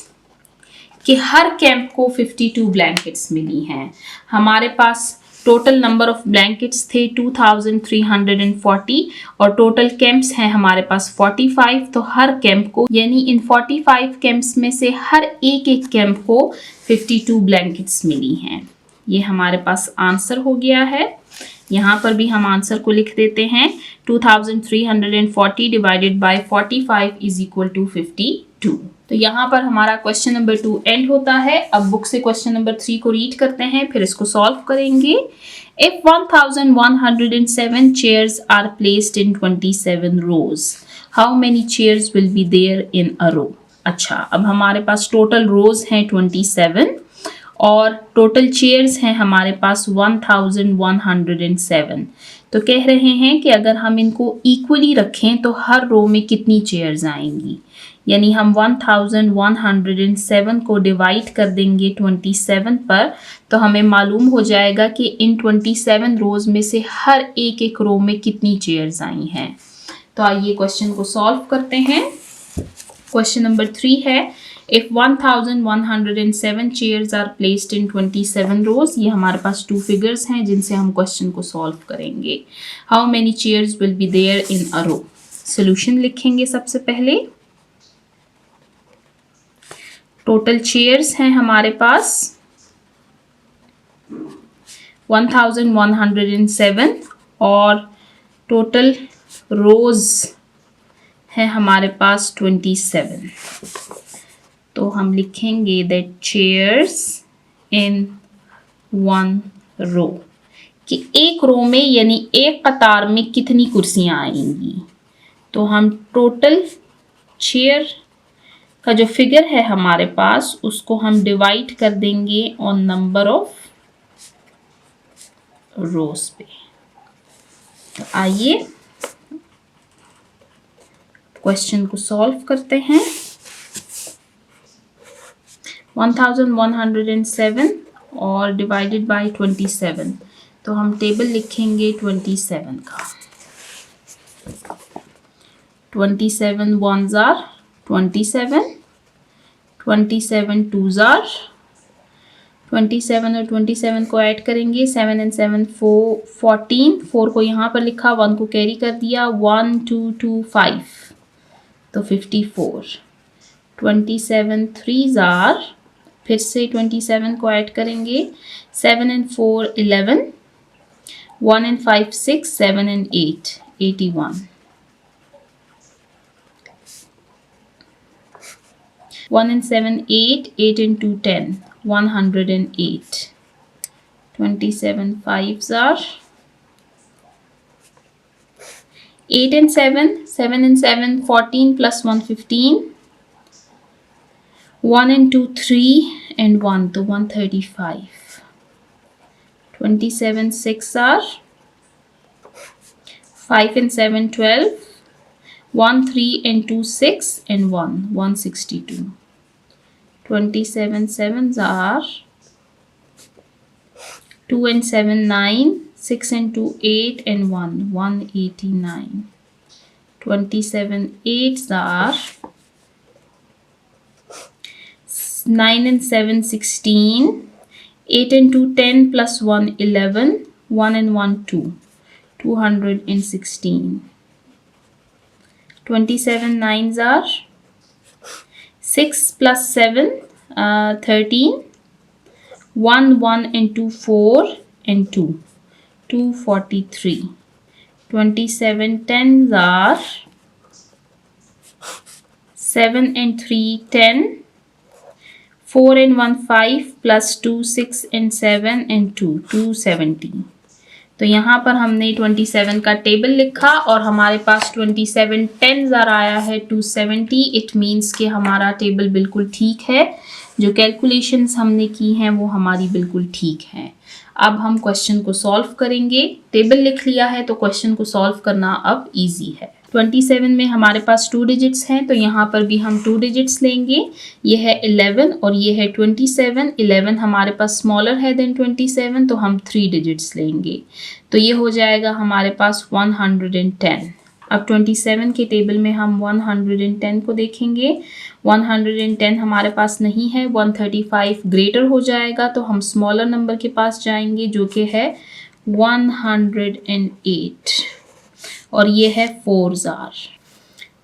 कि हर कैंप को 52 ब्लैंकेट्स मिली हैं। हमारे पास टोटल नंबर ऑफ ब्लैंकेट्स थे 2340, और टोटल कैंप्स हैं हमारे पास 45, तो हर कैंप को, यानी इन 45 कैंप्स में से हर एक कैंप को 52 ब्लैंकेट्स मिली हैं। ये हमारे पास आंसर हो गया है। यहाँ पर भी हम आंसर को लिख देते हैं, 2340 divided by 45 is equal to 52। तो यहाँ पर हमारा क्वेश्चन नंबर 2 एंड होता है। अब बुक से क्वेश्चन नंबर 3 को रीड करते हैं, फिर इसको सॉल्व करेंगे। If 1107 chairs are placed in 27 rows, how many chairs will be there in a row. अच्छा, अब हमारे पास टोटल रोज हैं 27 और टोटल चेयर्स हैं हमारे पास 1107। तो कह रहे हैं कि अगर हम इनको इक्वली रखें तो हर रो में कितनी चेयर्स आएंगी। यानी हम 1107 को डिवाइड कर देंगे 27 पर, तो हमें मालूम हो जाएगा कि इन 27 रोज में से हर एक रो में कितनी चेयर्स आई हैं। तो आइए क्वेश्चन को सॉल्व करते हैं। क्वेश्चन नंबर 3 है, if 1107 chairs are placed in 27 rows, ये हमारे पास 2 फिगर्स हैं जिनसे हम क्वेश्चन को सॉल्व करेंगे। How many chairs will be there in a row? Solution लिखेंगे सबसे पहले। टोटल चेयर्स हैं हमारे पास 1107 और टोटल रोज है हमारे पास 27। तो हम लिखेंगे that chairs in one row, कि एक रो में यानी एक कतार में कितनी कुर्सियां आएंगी। तो हम टोटल चेयर का जो फिगर है हमारे पास उसको हम डिवाइड कर देंगे ऑन नंबर ऑफ रोज पे। तो आइए क्वेश्चन को सॉल्व करते हैं। 1107 और डिवाइडेड बाय 27, तो हम टेबल लिखेंगे 27 का। 27 ones are 27, 27 twos are 27 और 27 को ऐड करेंगे, 7 and 7 14, 4 को यहाँ पर लिखा, 1 को कैरी कर दिया, 1 2 2 5, तो 54। 27 threes are, फिर से 27 को ऐड करेंगे, 7 and 4 11, 1 and 5 6, 7 and 8 81, 1 and 7 8, 8 and 2 10, 108। 27 fives are 8 and 7, 7 and 7 14 plus 1 15, 1 and 2 3 and 1, तो 135। 27 6 are 5 and 7 12, 1 3 and 2 6 and 1 162। 27 sevens are 2 and 7 9, 6 and 2 8 and 1 189। 27 eights are 9 and 7 16, 8 and 2 10 plus 1 11, 1 and 1 2, 216। 27 nines are 6 plus 7 13, 1 1 and 2 4 and 2, 243। 27 tens are 7 and 3 10, 4 and 1 5 plus 2 6 and 7 and 2 270। तो यहाँ पर हमने 27 का table लिखा और हमारे पास 27 tense आया है 270। इट मीन्स कि हमारा टेबल बिल्कुल ठीक है, जो कैलकुलेशंस हमने की हैं वो हमारी बिल्कुल ठीक हैं। अब हम क्वेश्चन को सॉल्व करेंगे। टेबल लिख लिया है तो क्वेश्चन को सॉल्व करना अब इजी है। 27 में हमारे पास 2 डिजिट्स हैं, तो यहाँ पर भी हम 2 डिजिट्स लेंगे। ये है 11 और ये है 27। 11 हमारे पास स्मॉलर है देन 27, तो हम 3 डिजिट्स लेंगे, तो ये हो जाएगा हमारे पास 110। अब 27 के टेबल में हम 110 को देखेंगे। 110 हमारे पास नहीं है, 135 ग्रेटर हो जाएगा, तो हम स्मॉलर नंबर के पास जाएंगे जो कि है 108 और ये है 4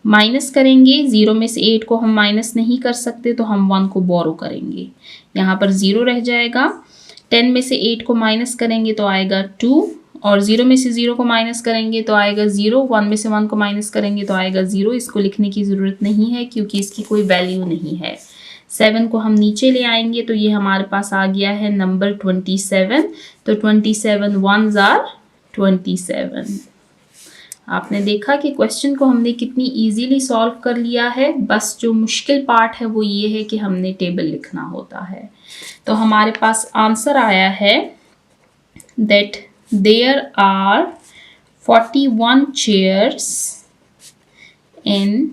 माइनस करेंगे। 0 में से 8 को हम माइनस नहीं कर सकते, तो हम 1 को बोरो करेंगे, यहाँ पर 0 रह जाएगा। 10 में से 8 को माइनस करेंगे तो आएगा 2, और 0 में से 0 को माइनस करेंगे तो आएगा 0। 1 में से 1 को माइनस करेंगे तो आएगा 0। इसको लिखने की ज़रूरत नहीं है क्योंकि इसकी कोई वैल्यू नहीं है। 7 को हम नीचे ले आएंगे तो ये हमारे पास आ गया है नंबर 27। तो 27 ones are 27। आपने देखा कि क्वेश्चन को हमने कितनी इजीली सॉल्व कर लिया है। बस जो मुश्किल पार्ट है वो ये है कि हमने टेबल लिखना होता है। तो हमारे पास आंसर आया है that there are 41 chairs in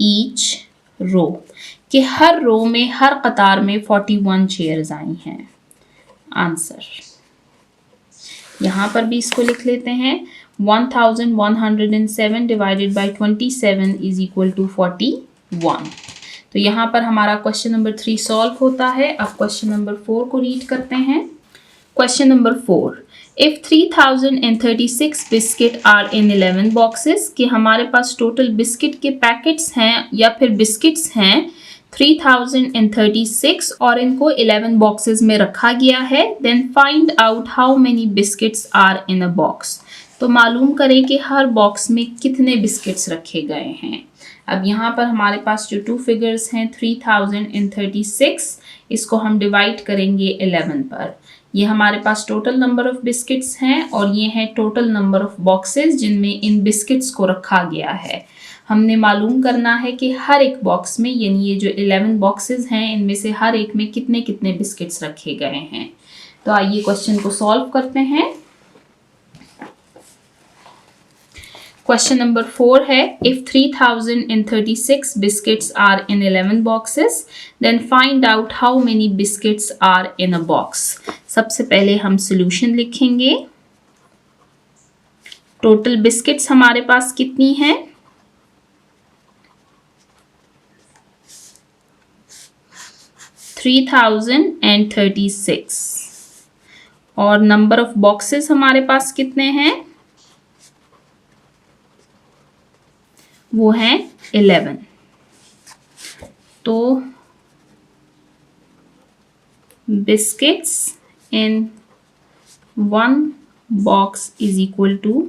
each row, कि हर रो में, हर कतार में 41 चेयर्स आई हैं। आंसर यहाँ पर भी इसको लिख लेते हैं, 1107 divided by 27 is equal to 41। तो यहाँ पर हमारा क्वेश्चन नंबर 3 सॉल्व होता है। अब क्वेश्चन नंबर 4 को रीड करते हैं। Question number 4, if 3036 biscuit are in 11 boxes, कि हमारे पास टोटल बिस्किट के पैकेट्स हैं या फिर बिस्किट्स हैं 3036 और इनको 11 बॉक्सेस में रखा गया है, then find out how many biscuits are in a box. तो मालूम करें कि हर बॉक्स में कितने बिस्किट्स रखे गए हैं। अब यहाँ पर हमारे पास जो 2 फिगर्स हैं 3036, इसको हम डिवाइड करेंगे 11 पर। ये हमारे पास टोटल नंबर ऑफ बिस्किट्स हैं और ये हैं टोटल नंबर ऑफ बॉक्सेस जिनमें इन बिस्किट्स को रखा गया है। हमने मालूम करना है कि हर एक बॉक्स में, यानी ये जो 11 बॉक्सेस हैं, इनमें से हर एक में कितने कितने बिस्किट्स रखे गए हैं। तो आइए क्वेश्चन को सॉल्व करते हैं। क्वेश्चन नंबर 4 है, if 3036 biscuits are in 11 boxes, then find out how many biscuits are in a box. सबसे पहले हम सॉल्यूशन लिखेंगे। टोटल बिस्किट्स हमारे पास कितनी हैं? 3036 और नंबर ऑफ बॉक्सेस हमारे पास कितने हैं? वो हैं 11। तो biscuits in 1 box is equal to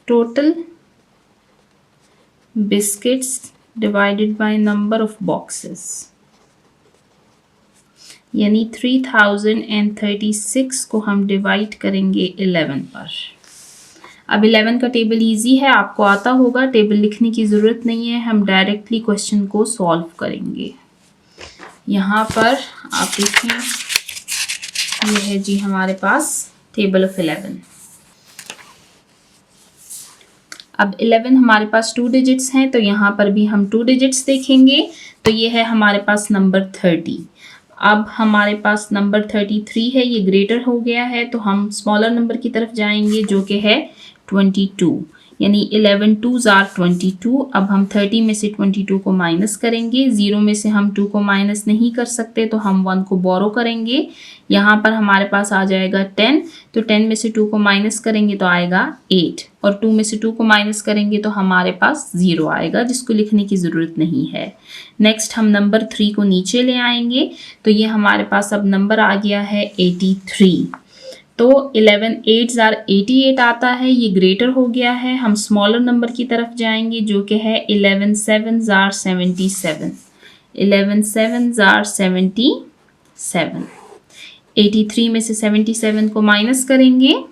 total biscuits divided by number of boxes, यानी 3036 को हम डिवाइड करेंगे 11 पर। अब 11 का टेबल इजी है, आपको आता होगा, टेबल लिखने की ज़रूरत नहीं है, हम डायरेक्टली क्वेश्चन को सॉल्व करेंगे। यहाँ पर आप देखें, ये है जी हमारे पास टेबल ऑफ 11। अब 11 हमारे पास 2 डिजिट्स हैं, तो यहाँ पर भी हम 2 डिजिट्स देखेंगे। तो ये है हमारे पास नंबर 30। अब हमारे पास नंबर 33 है, ये ग्रेटर हो गया है, तो हम स्मॉलर नंबर की तरफ जाएंगे जो कि है 22, यानी 11 2s आर 22। अब हम 30 में से 22 को माइनस करेंगे, 0 में से हम 2 को माइनस नहीं कर सकते तो हम 1 को बोरो करेंगे। यहाँ पर हमारे पास आ जाएगा 10, तो 10 में से 2 को माइनस करेंगे तो आएगा 8, और 2 में से 2 को माइनस करेंगे तो हमारे पास 0 आएगा, जिसको लिखने की ज़रूरत नहीं है। नेक्स्ट हम नंबर 3 को नीचे ले आएंगे, तो ये हमारे पास अब नंबर आ गया है 83। तो 11 8s आर 88 आता है, ये ग्रेटर हो गया है। हम स्मॉलर नंबर की तरफ जाएंगे जो कि है 11 7s आर 77। 11 7s are 77। 83 में से 77 को माइनस करेंगे,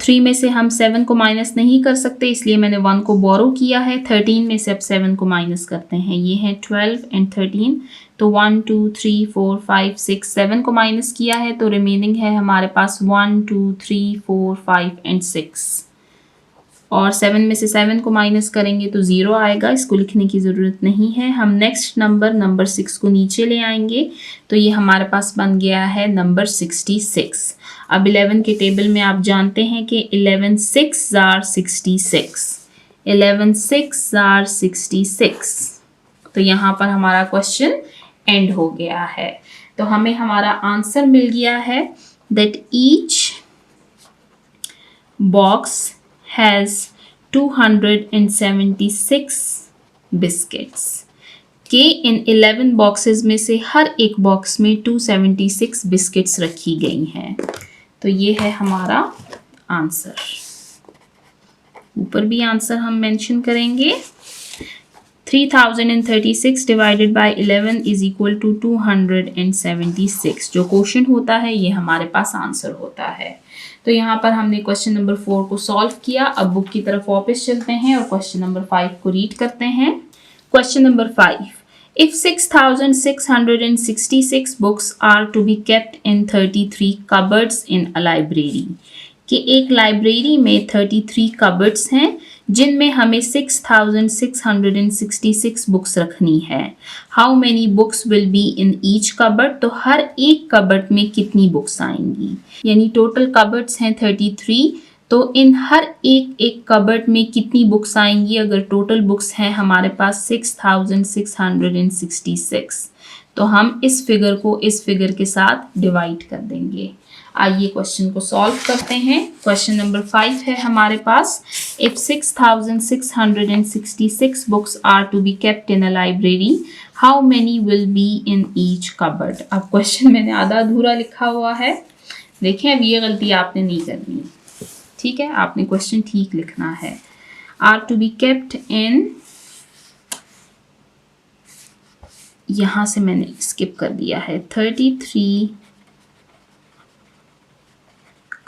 3 में से हम 7 को माइनस नहीं कर सकते, इसलिए मैंने 1 को बोरो किया है। 13 में से अब 7 को माइनस करते हैं, ये है 12 एंड 13, तो 1 2 3 4 5 6 7 को माइनस किया है, तो रिमेनिंग है हमारे पास 1 2 3 4 5 एंड 6, और 7 में से 7 को माइनस करेंगे तो 0 आएगा, इसको लिखने की ज़रूरत नहीं है। हम नेक्स्ट नंबर 6 को नीचे ले आएंगे, तो ये हमारे पास बन गया है नंबर 66। अब 11 के टेबल में आप जानते हैं कि 11 6s आर 66। 11 6s are 66। तो यहाँ पर हमारा क्वेश्चन एंड हो गया है। तो हमें हमारा आंसर मिल गया है that each box has 276 biscuits, के इन 11 बॉक्सेस में से हर एक बॉक्स में 276 बिस्किट्स रखी गई हैं। तो ये है हमारा आंसर। ऊपर भी आंसर हम मेंशन करेंगे। 3036 divided by 11 is equal to 276। जो क्वेश्चन होता है ये हमारे पास आंसर होता है। तो यहाँ पर हमने क्वेश्चन नंबर 4 को सॉल्व किया। अब बुक की तरफ वापस चलते हैं और क्वेश्चन नंबर 5 को रीड करते हैं। Question number 5, if 6666 books are to be kept in 33 cupboards in a library, कि एक लाइब्रेरी में 33 कबर्ड्स हैं जिनमें हमें 6666 बुक्स रखनी है। How many books will be in each cupboard, तो हर एक कबर्ड में कितनी बुक्स आएंगी, यानी टोटल कबर्ड्स हैं 33, तो इन हर एक कबर्ड में कितनी बुक्स आएंगी। अगर टोटल बुक्स हैं हमारे पास 6666, तो हम इस फिगर को इस फिगर के साथ डिवाइड कर देंगे। आइए क्वेश्चन को सॉल्व करते हैं। क्वेश्चन नंबर 5 है हमारे पास, if 6666 books are to be kept in a library, how many will be in each cupboard. अब क्वेश्चन मैंने आधा अधूरा लिखा हुआ है, देखें अब ये गलती आपने नहीं करनी, ठीक है, आपने क्वेश्चन ठीक लिखना है। Are to be kept in, यहां से मैंने स्किप कर दिया है, 33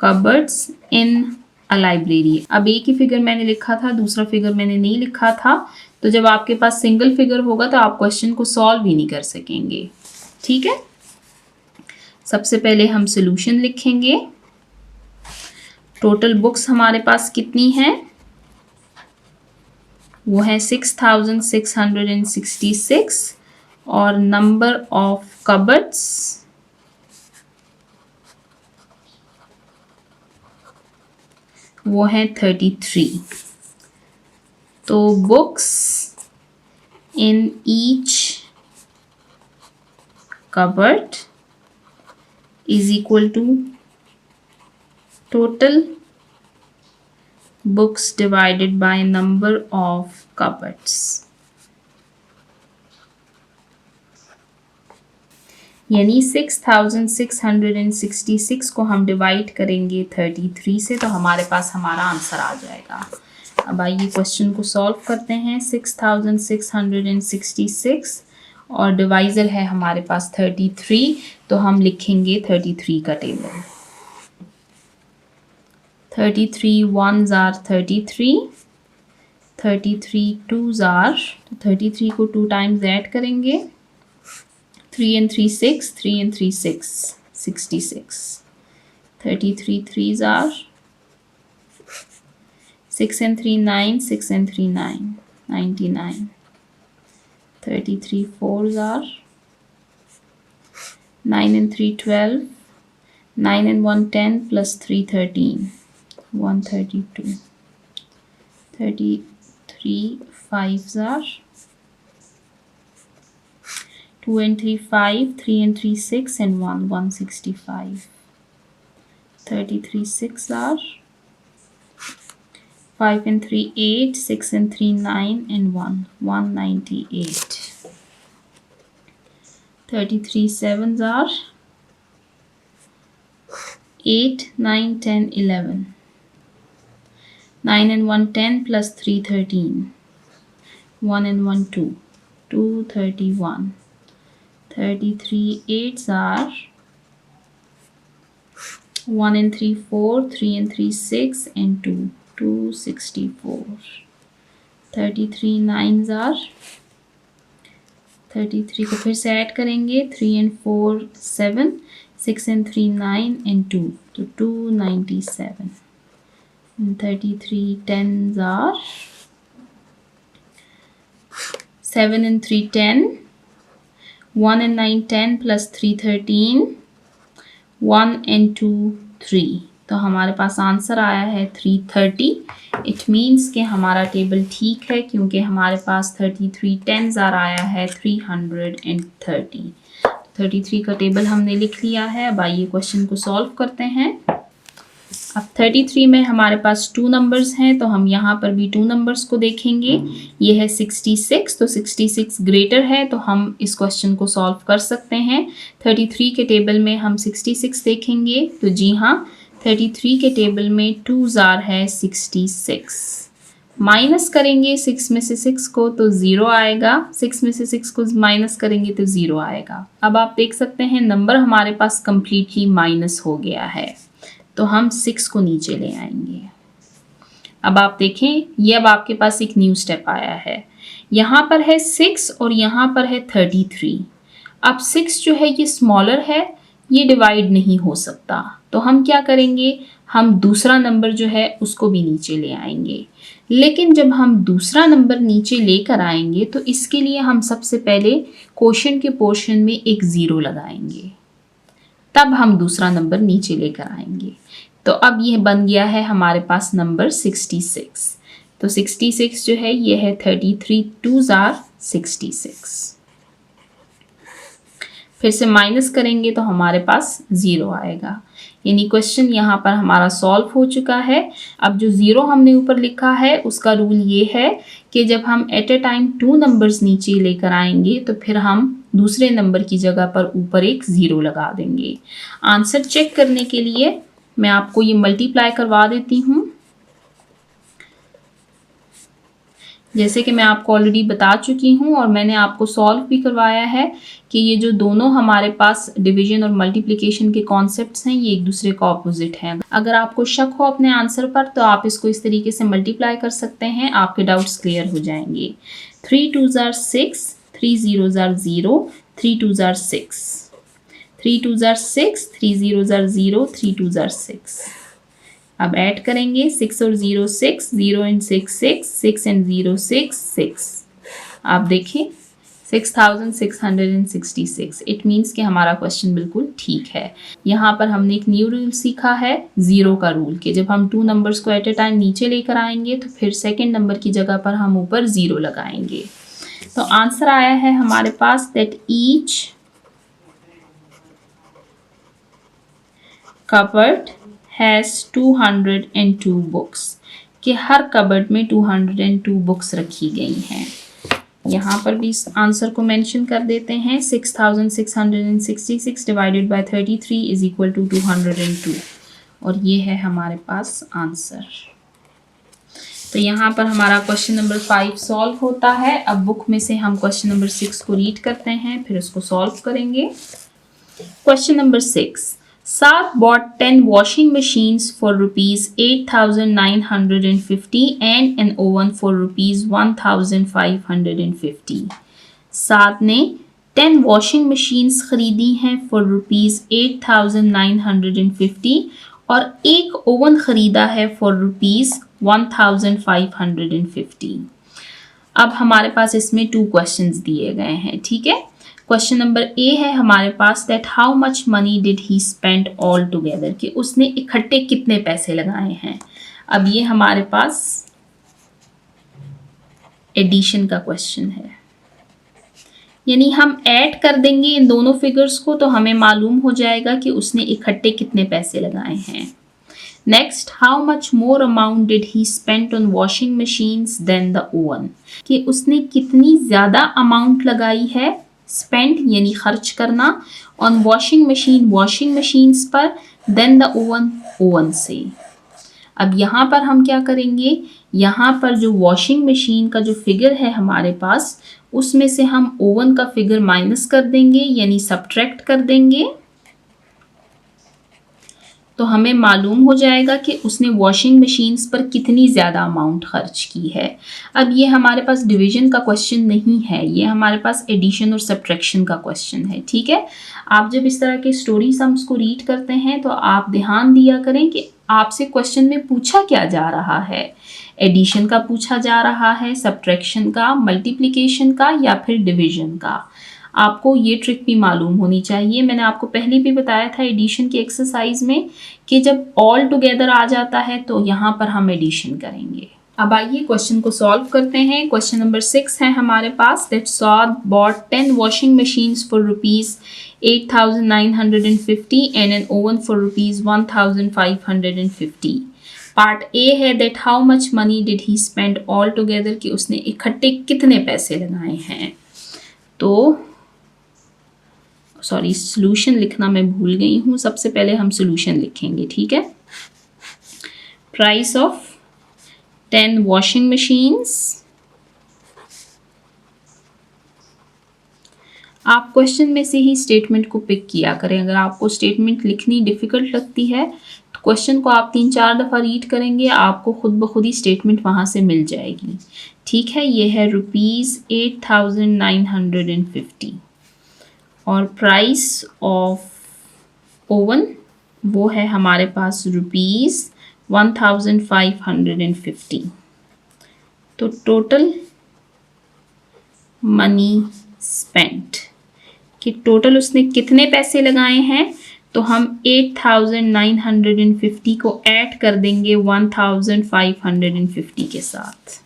कबर्ड्स इन अ लाइब्रेरी। अब एक ही फिगर मैंने लिखा था, दूसरा फिगर मैंने नहीं लिखा था, तो जब आपके पास सिंगल फिगर होगा तो आप क्वेश्चन को सॉल्व ही नहीं कर सकेंगे, ठीक है। सबसे पहले हम सॉल्यूशन लिखेंगे। टोटल बुक्स हमारे पास कितनी हैं, वो है 6666, और नंबर ऑफ कबर्ड्स वो है 33। तो books in each cupboard is equal to total books divided by number of cupboards, यानी 6666 को हम डिवाइड करेंगे 33 से, तो हमारे पास हमारा आंसर आ जाएगा। अब आइए क्वेश्चन को सॉल्व करते हैं। 6666 और डिवाइजर है हमारे पास 33, तो हम लिखेंगे 33 का table. 33 1s are 33, 33 2s are, तो 33 को 2 टाइम्स ऐड करेंगे, 3 and 3 6, 3 and 3 6 66, 33 3s are 6 and 3 9, 6 and 3 9 99, 33 4s are 9 and 3 12, 9 and 1 10 plus 3 13, 132, 33 5s are 2 and 3 5, 3 and 3 6 and 1 165, 33 6 are 5 and 3 8, 6 and 3 9 and 1 198, 33 7s are 8 9 10 11, 9 and 1 10 plus 3 13, 1 and 1 2 231, 33 8s are 1 and 3 4, 3 and 3 6 and 2 264, 33 9s are 33 को फिर से add करेंगे, 3 and 4 7, 6 and 3 9 and 2, तो 297, 33 10s are 7 and 3 10, 1 and 9 10 plus 3 13, 1 and 2 3, तो हमारे पास answer आया है 330। इट मीन्स कि हमारा टेबल ठीक है, क्योंकि हमारे पास 33 10s आया है 330। 33 का टेबल हमने लिख लिया है। अब आइए क्वेश्चन को सॉल्व करते हैं। अब 33 में हमारे पास 2 नंबर्स हैं, तो हम यहाँ पर भी 2 नंबर्स को देखेंगे। ये है 66, तो 66 ग्रेटर है, तो हम इस क्वेश्चन को सॉल्व कर सकते हैं। 33 के टेबल में हम 66 देखेंगे, तो जी हाँ 33 के टेबल में 2s है 66। माइनस करेंगे 6 में से 6 को तो 0 आएगा, 6 में से 6 को माइनस करेंगे तो 0 आएगा। अब आप देख सकते हैं नंबर हमारे पास कम्प्लीटली माइनस हो गया है, तो हम 6 को नीचे ले आएंगे। अब आप देखें, ये अब आपके पास एक न्यू स्टेप आया है। यहाँ पर है 6 और यहाँ पर है 33। अब 6 जो है ये स्मॉलर है, ये डिवाइड नहीं हो सकता, तो हम क्या करेंगे, हम दूसरा नंबर जो है उसको भी नीचे ले आएंगे। लेकिन जब हम दूसरा नंबर नीचे लेकर आएंगे तो इसके लिए हम सबसे पहले क्वोशिएंट के पोर्शन में एक 0 लगाएंगे, तब हम दूसरा नंबर नीचे लेकर आएंगे। तो अब यह बन गया है हमारे पास नंबर 66। तो 66 जो है ये है 33 2s are 66। फिर से माइनस करेंगे तो हमारे पास 0 आएगा, यानी क्वेश्चन यहाँ पर हमारा सॉल्व हो चुका है। अब जो 0 हमने ऊपर लिखा है उसका रूल ये है कि जब हम एट ए टाइम 2 नंबर्स नीचे लेकर आएंगे तो फिर हम दूसरे नंबर की जगह पर ऊपर एक 0 लगा देंगे। आंसर चेक करने के लिए मैं आपको ये मल्टीप्लाई करवा देती हूँ। जैसे कि मैं आपको ऑलरेडी बता चुकी हूँ और मैंने आपको सॉल्व भी करवाया है कि ये जो दोनों हमारे पास डिवीजन और मल्टीप्लिकेशन के कॉन्सेप्ट्स हैं ये एक दूसरे का ऑपोजिट हैं। अगर आपको शक हो अपने आंसर पर तो आप इसको इस तरीके से मल्टीप्लाई कर सकते हैं, आपके डाउट्स क्लियर हो जाएंगे। 3 2s are 6, 3 0s are 0, 3 2s are 6, 3 2s are 6, 3 0s are 0, 3 2s are 6। अब ऐड करेंगे 6 और 0 6, 0 and 6 6, 6 and 0 6 6। आप देखें 6666। इट मीन्स कि हमारा क्वेश्चन बिल्कुल ठीक है। यहाँ पर हमने एक न्यू रूल सीखा है 0 का रूल, कि जब हम 2 नंबर्स को एट ए टाइम नीचे लेकर आएंगे तो फिर सेकेंड नंबर की जगह पर हम ऊपर 0 लगाएंगे। तो आंसर आया है हमारे पास that each cupboard has 202 books, कि हर कबर्ड में 202 बुक्स रखी गई हैं। यहाँ पर भी इस आंसर को मेंशन कर देते हैं 6666 divided by 33 is equal to 202, और ये है हमारे पास आंसर। तो यहाँ पर हमारा क्वेश्चन नंबर 5 सॉल्व होता है। अब बुक में से हम क्वेश्चन नंबर 6 को रीड करते हैं, फिर उसको सॉल्व करेंगे। Question number 6, Saad bought 10 washing machines for rupees 8,950 and an oven for rupees 1,550। साद ने 10 वॉशिंग मशीन्स खरीदी हैं फॉर रुपीज़ 8,950 और एक ओवन ख़रीदा है फॉर रुपीज़ 1,550। अब हमारे पास इसमें 2 क्वेश्चंस दिए गए हैं, ठीक है। क्वेश्चन नंबर ए है हमारे पास that how much money did he spend all together, कि उसने इकट्ठे कितने पैसे लगाए हैं। अब ये हमारे पास एडिशन का क्वेश्चन है, यानी हम ऐड कर देंगे इन दोनों फिगर्स को तो हमें मालूम हो जाएगा कि उसने इकट्ठे कितने पैसे लगाए हैं। Next, how much more amount did he spend on washing machines then the oven, कि उसने कितनी ज़्यादा अमाउंट लगाई है स्पेंड यानी खर्च करना, ऑन वॉशिंग मशीन्स पर, देन द ओवन से। अब यहाँ पर हम क्या करेंगे, यहाँ पर जो वॉशिंग मशीन का जो फिगर है हमारे पास उसमें से हम ओवन का फिगर माइनस कर देंगे यानी सब्ट्रैक्ट कर देंगे, तो हमें मालूम हो जाएगा कि उसने वॉशिंग मशीन्स पर कितनी ज़्यादा अमाउंट खर्च की है। अब ये हमारे पास डिवीजन का क्वेश्चन नहीं है, ये हमारे पास एडिशन और सब्ट्रैक्शन का क्वेश्चन है, ठीक है। आप जब इस तरह के स्टोरी सम्स को रीड करते हैं तो आप ध्यान दिया करें कि आपसे क्वेश्चन में पूछा क्या जा रहा है। एडिशन का पूछा जा रहा है, सब्ट्रैक्शन का, मल्टीप्लिकेशन का या फिर डिवीजन का। आपको ये ट्रिक भी मालूम होनी चाहिए। मैंने आपको पहले भी बताया था एडिशन की एक्सरसाइज में कि जब ऑल टुगेदर आ जाता है तो यहाँ पर हम एडिशन करेंगे। अब आइए क्वेश्चन को सॉल्व करते हैं। क्वेश्चन नंबर 6 है हमारे पास दैट साद bought 10 washing machines for rupees 8,950 and an oven for rupees 1,550। Part a है that how much money did he spend all together, कि उसने इकट्ठे कितने पैसे लगाए हैं। तो सॉरी, सॉल्यूशन लिखना मैं भूल गई हूँ, सबसे पहले हम सॉल्यूशन लिखेंगे, ठीक है। Price of 10 washing machines. आप क्वेश्चन में से ही स्टेटमेंट को पिक किया करें। अगर आपको स्टेटमेंट लिखनी डिफ़िकल्ट लगती है तो क्वेश्चन को आप 3-4 दफ़ा रीड करेंगे, आपको खुद ब खुद ही स्टेटमेंट वहाँ से मिल जाएगी, ठीक है। ये है रुपीज़ 8,950 और प्राइस ऑफ ओवन वो है हमारे पास रुपीज़ 1,550। तो टोटल मनी स्पेंट कि टोटल उसने कितने पैसे लगाए हैं, तो हम 8,950 को ऐड कर देंगे 1,550 के साथ।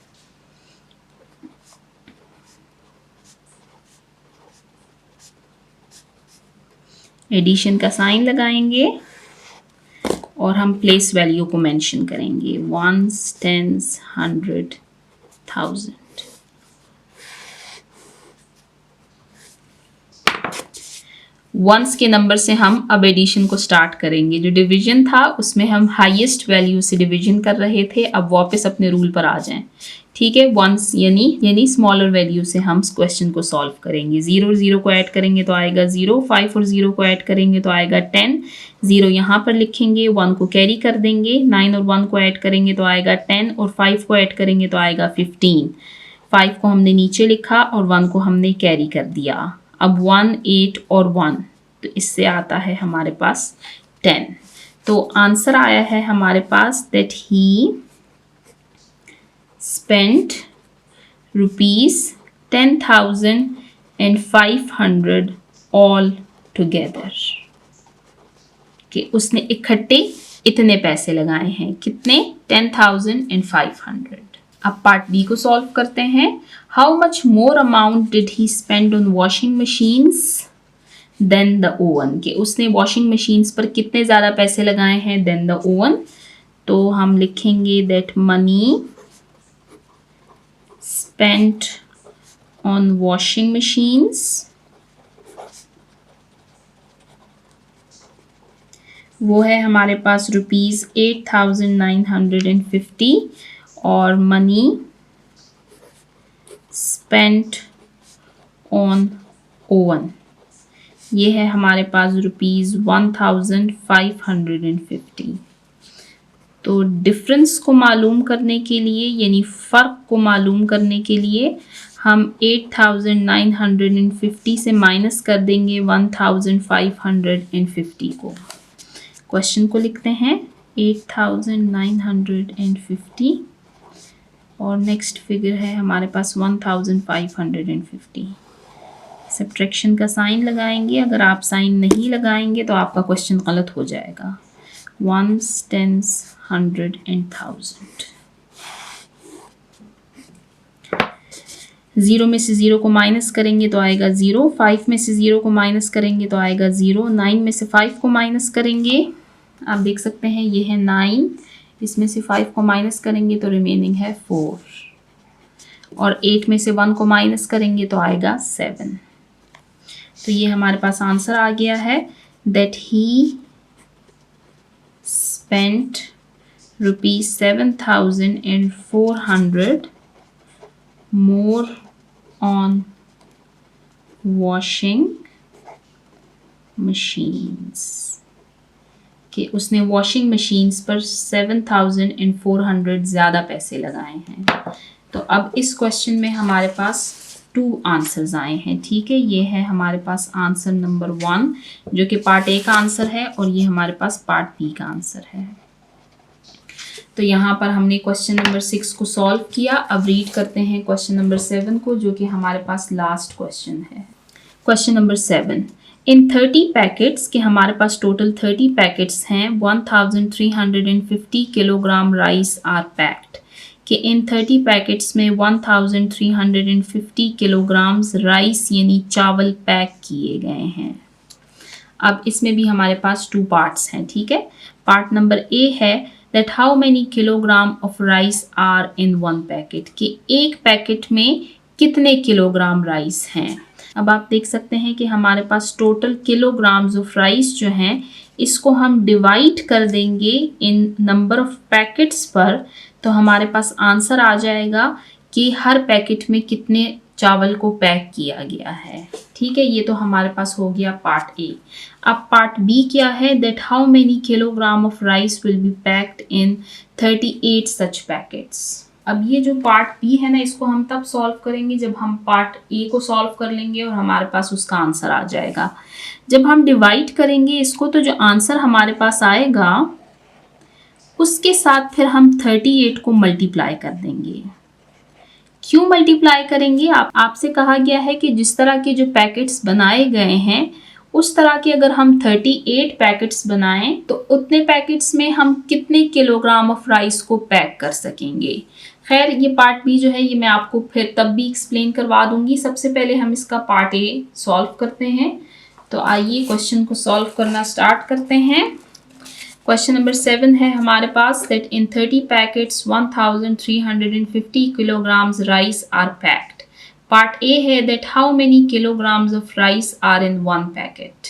एडिशन का साइन लगाएंगे और हम प्लेस वैल्यू को मेंशन करेंगे, वंस, टेंस, 100, 1000। वंस के नंबर से हम अब एडिशन को स्टार्ट करेंगे। जो डिवीजन था उसमें हम हाईएस्ट वैल्यू से डिवीजन कर रहे थे, अब वापस अपने रूल पर आ जाएं। ठीक है, वंस यानी स्मॉलर वैल्यू से हम क्वेश्चन को सॉल्व करेंगे। 0 और 0 को ऐड करेंगे तो आएगा 0, 5 और 0 को ऐड करेंगे तो आएगा 10, 0 यहाँ पर लिखेंगे, 1 को कैरी कर देंगे, 9 और 1 को ऐड करेंगे तो आएगा 10 और 5 को ऐड करेंगे तो आएगा 15। 5 को हमने नीचे लिखा और 1 को हमने कैरी कर दिया। अब 1, 8 और 1, तो इससे आता है हमारे पास 10। तो आंसर आया है हमारे पास that he spent ₹10,500 all together कि उसने इकट्ठे इतने पैसे लगाए हैं। कितने? 10,500। अब पार्ट बी को सॉल्व करते हैं। How much more amount did he spend on washing machines then the oven कि उसने वॉशिंग मशीन्स पर कितने ज़्यादा पैसे लगाए हैं देन द ओवन। तो हम लिखेंगे that money spent on washing machines वो है हमारे पास ₹8,950 और मनी स्पेंट ऑन ओवन ये है हमारे पास ₹1,550। तो डिफरेंस को मालूम करने के लिए यानी फ़र्क को मालूम करने के लिए हम 8,950 से माइनस कर देंगे 1,550 को। क्वेश्चन को लिखते हैं 8,950 और नेक्स्ट फिगर है हमारे पास 1,550। सब्ट्रैक्शन का साइन लगाएंगे, अगर आप साइन नहीं लगाएंगे तो आपका क्वेश्चन गलत हो जाएगा। Once, tense, 100 and 1000। 0 में से 0 को माइनस करेंगे तो आएगा 0, 5 में से 0 को माइनस करेंगे तो आएगा 0, 9 में से 5 को माइनस करेंगे, आप देख सकते हैं ये है 9, इसमें से 5 को माइनस करेंगे तो रिमेनिंग है 4 और 8 में से 1 को माइनस करेंगे तो आएगा 7। तो ये हमारे पास आंसर आ गया है that he spent ₹7,400 more on washing machines कि उसने वॉशिंग मशीन्स पर 7,400 ज़्यादा पैसे लगाए हैं। तो अब इस क्वेश्चन में हमारे पास 2 आंसर्स आए हैं। ठीक है, ये है हमारे पास आंसर नंबर 1 जो कि पार्ट ए का आंसर है और ये हमारे पास पार्ट बी का आंसर है। तो यहाँ पर हमने क्वेश्चन नंबर 6 को सॉल्व किया। अब रीड करते हैं क्वेश्चन नंबर 7 को जो कि हमारे पास लास्ट क्वेश्चन है। क्वेश्चन नंबर 7, इन 30 पैकेट्स के हमारे पास टोटल 30 पैकेट्स हैं, 1,350 किलोग्राम राइस आर पैक्ड कि इन 30 पैकेट्स में 1,350 किलोग्राम्स राइस यानी चावल पैक किए गए हैं। अब इसमें भी हमारे पास 2 पार्ट्स हैं। ठीक है, पार्ट नंबर ए है that how many kilogram of rice are in one packet कि एक पैकेट में कितने किलोग्राम राइस हैं। अब आप देख सकते हैं कि हमारे पास टोटल किलोग्राम्स ऑफ राइस जो हैं इसको हम डिवाइड कर देंगे इन नंबर ऑफ पैकेट्स पर, तो हमारे पास आंसर आ जाएगा कि हर पैकेट में कितने चावल को पैक किया गया है। ठीक है, ये तो हमारे पास हो गया पार्ट ए। अब पार्ट बी क्या है that how many kilogram of rice will be packed in 38 such packets. अब ये जो पार्ट बी है ना इसको हम तब सॉल्व करेंगे जब हम पार्ट ए को सॉल्व कर लेंगे और हमारे पास उसका आंसर आ जाएगा। जब हम डिवाइड करेंगे इसको तो जो आंसर हमारे पास आएगा उसके साथ फिर हम 38 को मल्टीप्लाई कर देंगे। क्यों मल्टीप्लाई करेंगे? आपसे कहा गया है कि जिस तरह के जो पैकेट्स बनाए गए हैं उस तरह के अगर हम 38 पैकेट्स बनाएं तो उतने पैकेट्स में हम कितने किलोग्राम ऑफ राइस को पैक कर सकेंगे। खैर ये पार्ट बी जो है ये मैं आपको फिर तब भी एक्सप्लेन करवा दूंगी। सबसे पहले हम इसका पार्ट ए सॉल्व करते हैं। तो आइए क्वेश्चन को सॉल्व करना स्टार्ट करते हैं। क्वेश्चन नंबर 7 है हमारे पास that in 30 packets 1350 kilograms rice are packed. Part a है that how many kilograms of rice are in one packet.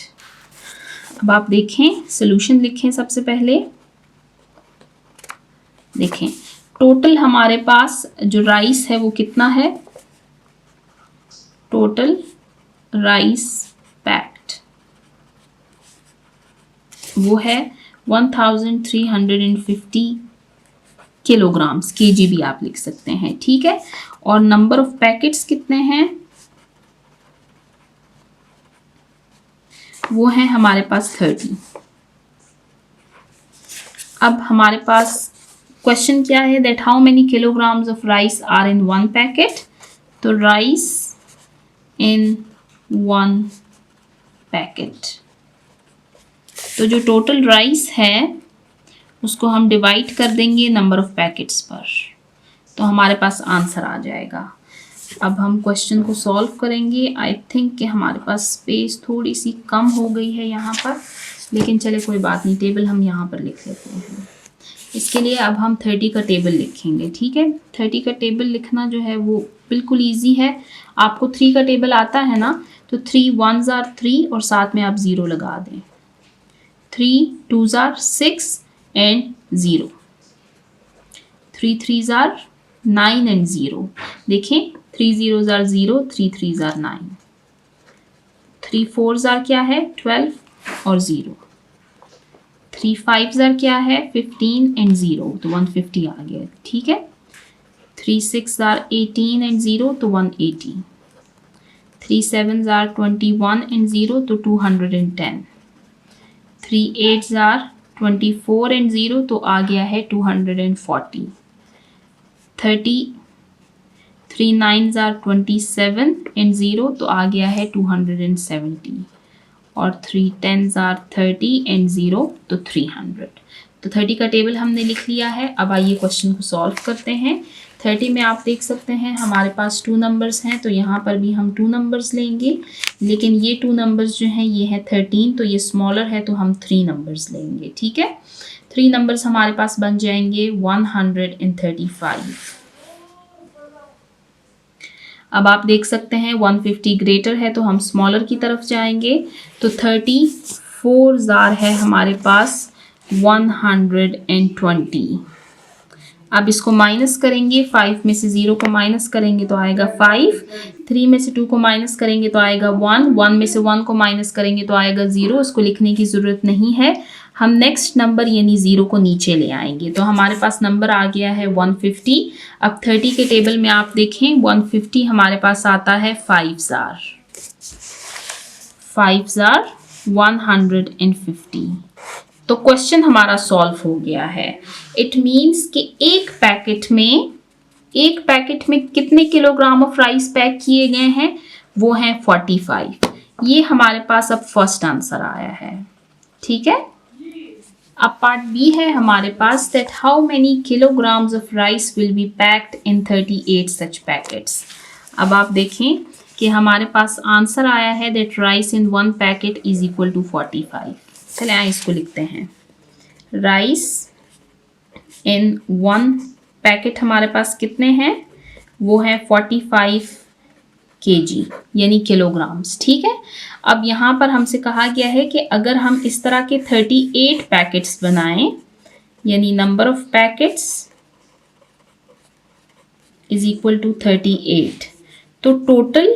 अब आप देखें, सोल्यूशन लिखें। सबसे पहले देखें टोटल हमारे पास जो राइस है वो कितना है। टोटल राइस पैक्ड वो है 1350 किलोग्राम्स, केजी भी आप लिख सकते हैं, ठीक है। और नंबर ऑफ पैकेट्स कितने हैं? वो है हमारे पास 30। अब हमारे पास क्वेश्चन क्या है that how many kilograms of rice are in one packet. तो राइस इन वन पैकेट, तो जो टोटल राइस है उसको हम डिवाइड कर देंगे नंबर ऑफ पैकेट्स पर, तो हमारे पास आंसर आ जाएगा। अब हम क्वेश्चन को सॉल्व करेंगे। आई थिंक कि हमारे पास स्पेस थोड़ी सी कम हो गई है यहाँ पर, लेकिन चले कोई बात नहीं, टेबल हम यहाँ पर लिख लेते हैं। इसके लिए अब हम 30 का टेबल लिखेंगे, ठीक है। 30 का टेबल लिखना जो है वो बिल्कुल ईजी है। आपको 3 का टेबल आता है ना, तो 3 1s are 3 और साथ में आप 0 लगा दें। 3 2s are 6 and 0, 3 3s are 9 and 0। देखें 3 0s are 0, 3 3s are 9, 3 4s are क्या है 12 और 0, 3 5s are क्या है 15 and 0, तो 150 आ गया, ठीक है। 3 6s are 18 and 0, तो 180, 3 7s are 21 and 0, तो 210, 3 8s are 24 and 0, तो आ गया है 240, 3 9s are 27 and 0, तो आ गया है 270, और 3 10s are 30 and 0, तो 300। तो 30 का टेबल हमने लिख लिया है। अब आइए क्वेश्चन को सॉल्व करते हैं। 30 में आप देख सकते हैं हमारे पास 2 नंबर्स हैं, तो यहाँ पर भी हम 2 नंबर्स लेंगे, लेकिन ये 2 नंबर्स जो हैं ये है 13, तो ये स्मॉलर है, तो हम 3 नंबर्स लेंगे, ठीक है। 3 नंबर्स हमारे पास बन जाएंगे 135। अब आप देख सकते हैं 150 ग्रेटर है, तो हम स्मॉलर की तरफ जाएंगे, तो 34 जार है हमारे पास 120। अब इसको माइनस करेंगे, 5 में से 0 को माइनस करेंगे तो आएगा 5, 3 में से 2 को माइनस करेंगे तो आएगा 1, 1 में से 1 को माइनस करेंगे तो आएगा 0। इसको लिखने की ज़रूरत नहीं है, हम नेक्स्ट नंबर यानी 0 को नीचे ले आएंगे, तो हमारे पास नंबर आ गया है 150। अब 30 के टेबल में आप देखें 150 हमारे पास आता है 5 जार 150। तो क्वेश्चन हमारा सॉल्व हो गया है। इट मीन्स कि एक पैकेट में कितने किलोग्राम ऑफ राइस पैक किए गए हैं, वो हैं 45। ये हमारे पास अब फर्स्ट आंसर आया है, ठीक है। अब पार्ट बी है हमारे पास that how many kilograms of rice will be packed in 38 such packets. अब आप देखें कि हमारे पास आंसर आया है that rice in 1 packet is equal to 45। चले आए इसको लिखते हैं। राइस इन 1 पैकेट हमारे पास कितने हैं, वो है 45 केजी यानी किलोग्राम्स, ठीक है। अब यहाँ पर हमसे कहा गया है कि अगर हम इस तरह के 38 पैकेट्स बनाएं, यानी number of packets is equal to 38, तो टोटल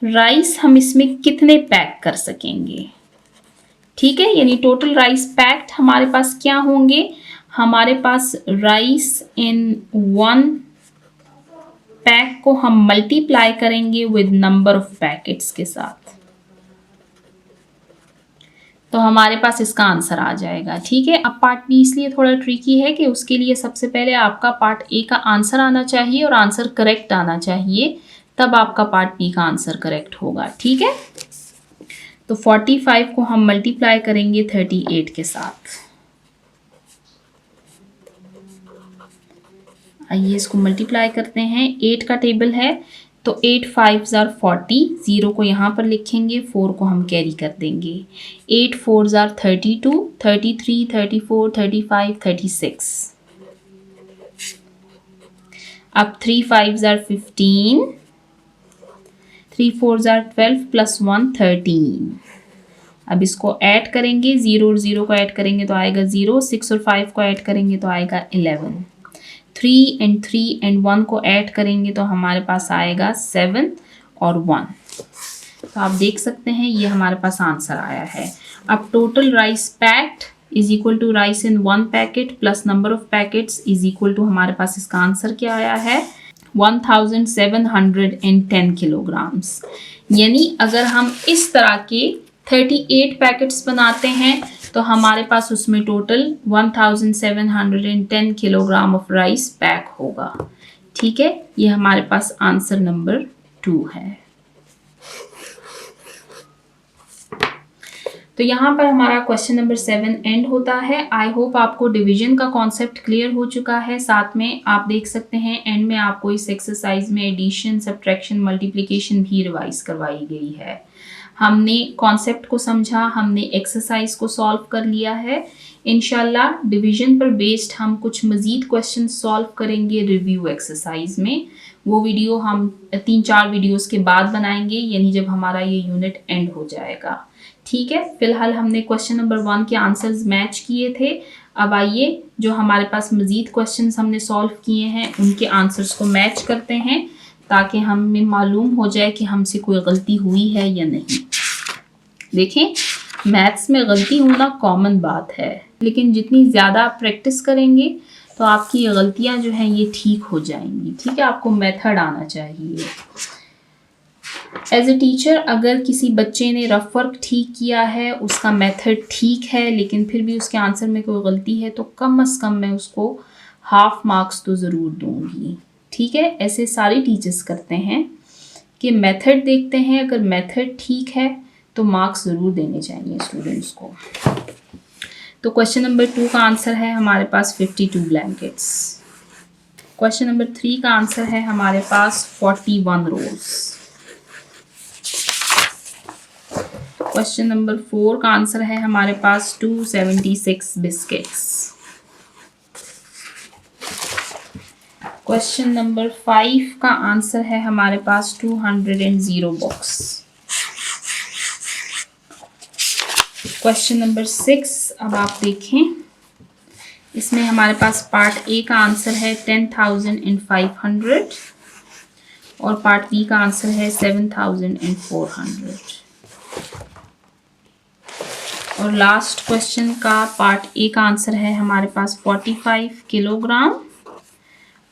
राइस हम इसमें कितने पैक कर सकेंगे, ठीक है। यानी टोटल राइस पैक्ड हमारे पास क्या होंगे, हमारे पास राइस इन 1 पैक को हम मल्टीप्लाई करेंगे विद नंबर ऑफ पैकेट्स के साथ, तो तो हमारे पास इसका आंसर आ जाएगा। ठीक है, अब पार्ट बी इसलिए थोड़ा ट्रिकी है कि उसके लिए सबसे पहले आपका पार्ट ए का आंसर आना चाहिए और आंसर करेक्ट आना चाहिए, तब आपका पार्ट बी का आंसर करेक्ट होगा। ठीक है, तो 45 को हम मल्टीप्लाई करेंगे 38 के साथ। आइए इसको मल्टीप्लाई करते हैं। 8 का टेबल है तो 8 5 जार 40, 0 को यहाँ पर लिखेंगे, 4 को हम कैरी कर देंगे। 8 4 जार 32, 33 34 35 36। अब 3 5 जार 15, 3 4 जार 12 प्लस 1 13। अब इसको ऐड करेंगे, 0 और 0 को ऐड करेंगे तो आएगा 0, 6 और 5 को ऐड करेंगे तो आएगा 11, 3 and 3 and 1 को ऐड करेंगे तो हमारे पास आएगा 7 और 1। तो आप देख सकते हैं ये हमारे पास आंसर आया है। अब total rice packed is equal to rice in 1 packet plus number of packets is equal to हमारे पास इसका आंसर क्या आया है 1710 किलोग्राम्स। यानी अगर हम इस तरह के 38 पैकेट्स बनाते हैं तो हमारे पास उसमें total 1710 kilogram of rice pack होगा। ठीक है, ये हमारे पास आंसर नंबर 2 है। तो यहाँ पर हमारा क्वेश्चन नंबर 7 एंड होता है। आई होप आपको डिवीजन का कॉन्सेप्ट क्लियर हो चुका है। साथ में आप देख सकते हैं एंड में आपको इस एक्सरसाइज में एडिशन, सब्ट्रैक्शन, मल्टीप्लिकेशन भी रिवाइज करवाई गई है। हमने कॉन्सेप्ट को समझा, हमने एक्सरसाइज को सॉल्व कर लिया है। इंशाल्लाह डिवीजन पर बेस्ड हम कुछ मज़ीद क्वेश्चन सॉल्व करेंगे रिव्यू एक्सरसाइज में। वो वीडियो हम 3-4 वीडियोस के बाद बनाएंगे, यानी जब हमारा ये यूनिट एंड हो जाएगा। ठीक है, फिलहाल हमने क्वेश्चन नंबर 1 के आंसर्स मैच किए थे। अब आइए जो हमारे पास मज़ीद क्वेश्चन हमने सॉल्व किए हैं उनके आंसर्स को मैच करते हैं, ताकि हमें मालूम हो जाए कि हमसे कोई गलती हुई है या नहीं। देखें, मैथ्स में गलती होना कॉमन बात है, लेकिन जितनी ज़्यादा आप प्रैक्टिस करेंगे तो आपकी ये गलतियाँ जो हैं ये ठीक हो जाएंगी। ठीक है, आपको मेथड आना चाहिए। एज ए टीचर अगर किसी बच्चे ने रफ वर्क ठीक किया है, उसका मेथड ठीक है, लेकिन फिर भी उसके आंसर में कोई गलती है तो कम से कम मैं उसको हाफ मार्क्स तो ज़रूर दूंगी। ठीक है, ऐसे सारे टीचर्स करते हैं कि मेथड देखते हैं, अगर मेथड ठीक है तो मार्क्स ज़रूर देने चाहिए स्टूडेंट्स को। तो क्वेश्चन नंबर 2 का आंसर है हमारे पास 52 ब्लैंकेट्स। क्वेश्चन नंबर 3 का आंसर है हमारे पास 41 रोल्स। क्वेश्चन नंबर 4 का आंसर है हमारे पास 276 बिस्किट्स। क्वेश्चन नंबर 5 का आंसर है हमारे पास 200 बॉक्स। क्वेश्चन नंबर 6 अब आप देखें, इसमें हमारे पास पार्ट ए का आंसर है 10,500 और पार्ट बी का आंसर है 7,400। और लास्ट क्वेश्चन का पार्ट ए का आंसर है हमारे पास 45 किलोग्राम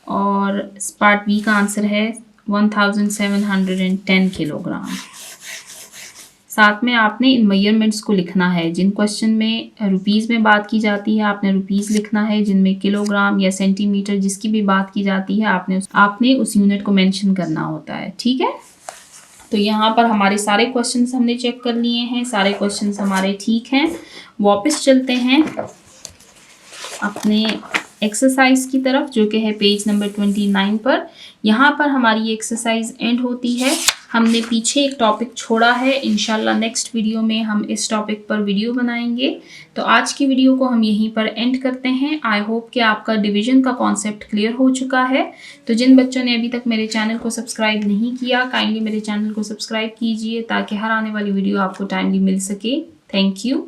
और पार्ट बी का आंसर है 1710 किलोग्राम। साथ में आपने इन मेजरमेंट्स को लिखना है। जिन क्वेश्चन में रुपीज़ में बात की जाती है आपने रुपीज़ लिखना है, जिनमें किलोग्राम या सेंटीमीटर जिसकी भी बात की जाती है आपने उस यूनिट को मेंशन करना होता है। ठीक है, तो यहाँ पर हमारे सारे क्वेश्चंस हमने चेक कर लिए हैं, सारे क्वेश्चंस हमारे ठीक हैं। वापस चलते हैं अपने एक्सरसाइज की तरफ, जो कि है पेज नंबर 29 पर। यहाँ पर हमारी एक्सरसाइज एंड होती है। हमने पीछे एक टॉपिक छोड़ा है, इंशाल्लाह नेक्स्ट वीडियो में हम इस टॉपिक पर वीडियो बनाएंगे। तो आज की वीडियो को हम यहीं पर एंड करते हैं। आई होप कि आपका डिवीजन का कॉन्सेप्ट क्लियर हो चुका है। तो जिन बच्चों ने अभी तक मेरे चैनल को सब्सक्राइब नहीं किया, काइंडली मेरे चैनल को सब्सक्राइब कीजिए ताकि हर आने वाली वीडियो आपको टाइमली मिल सके। Thank you.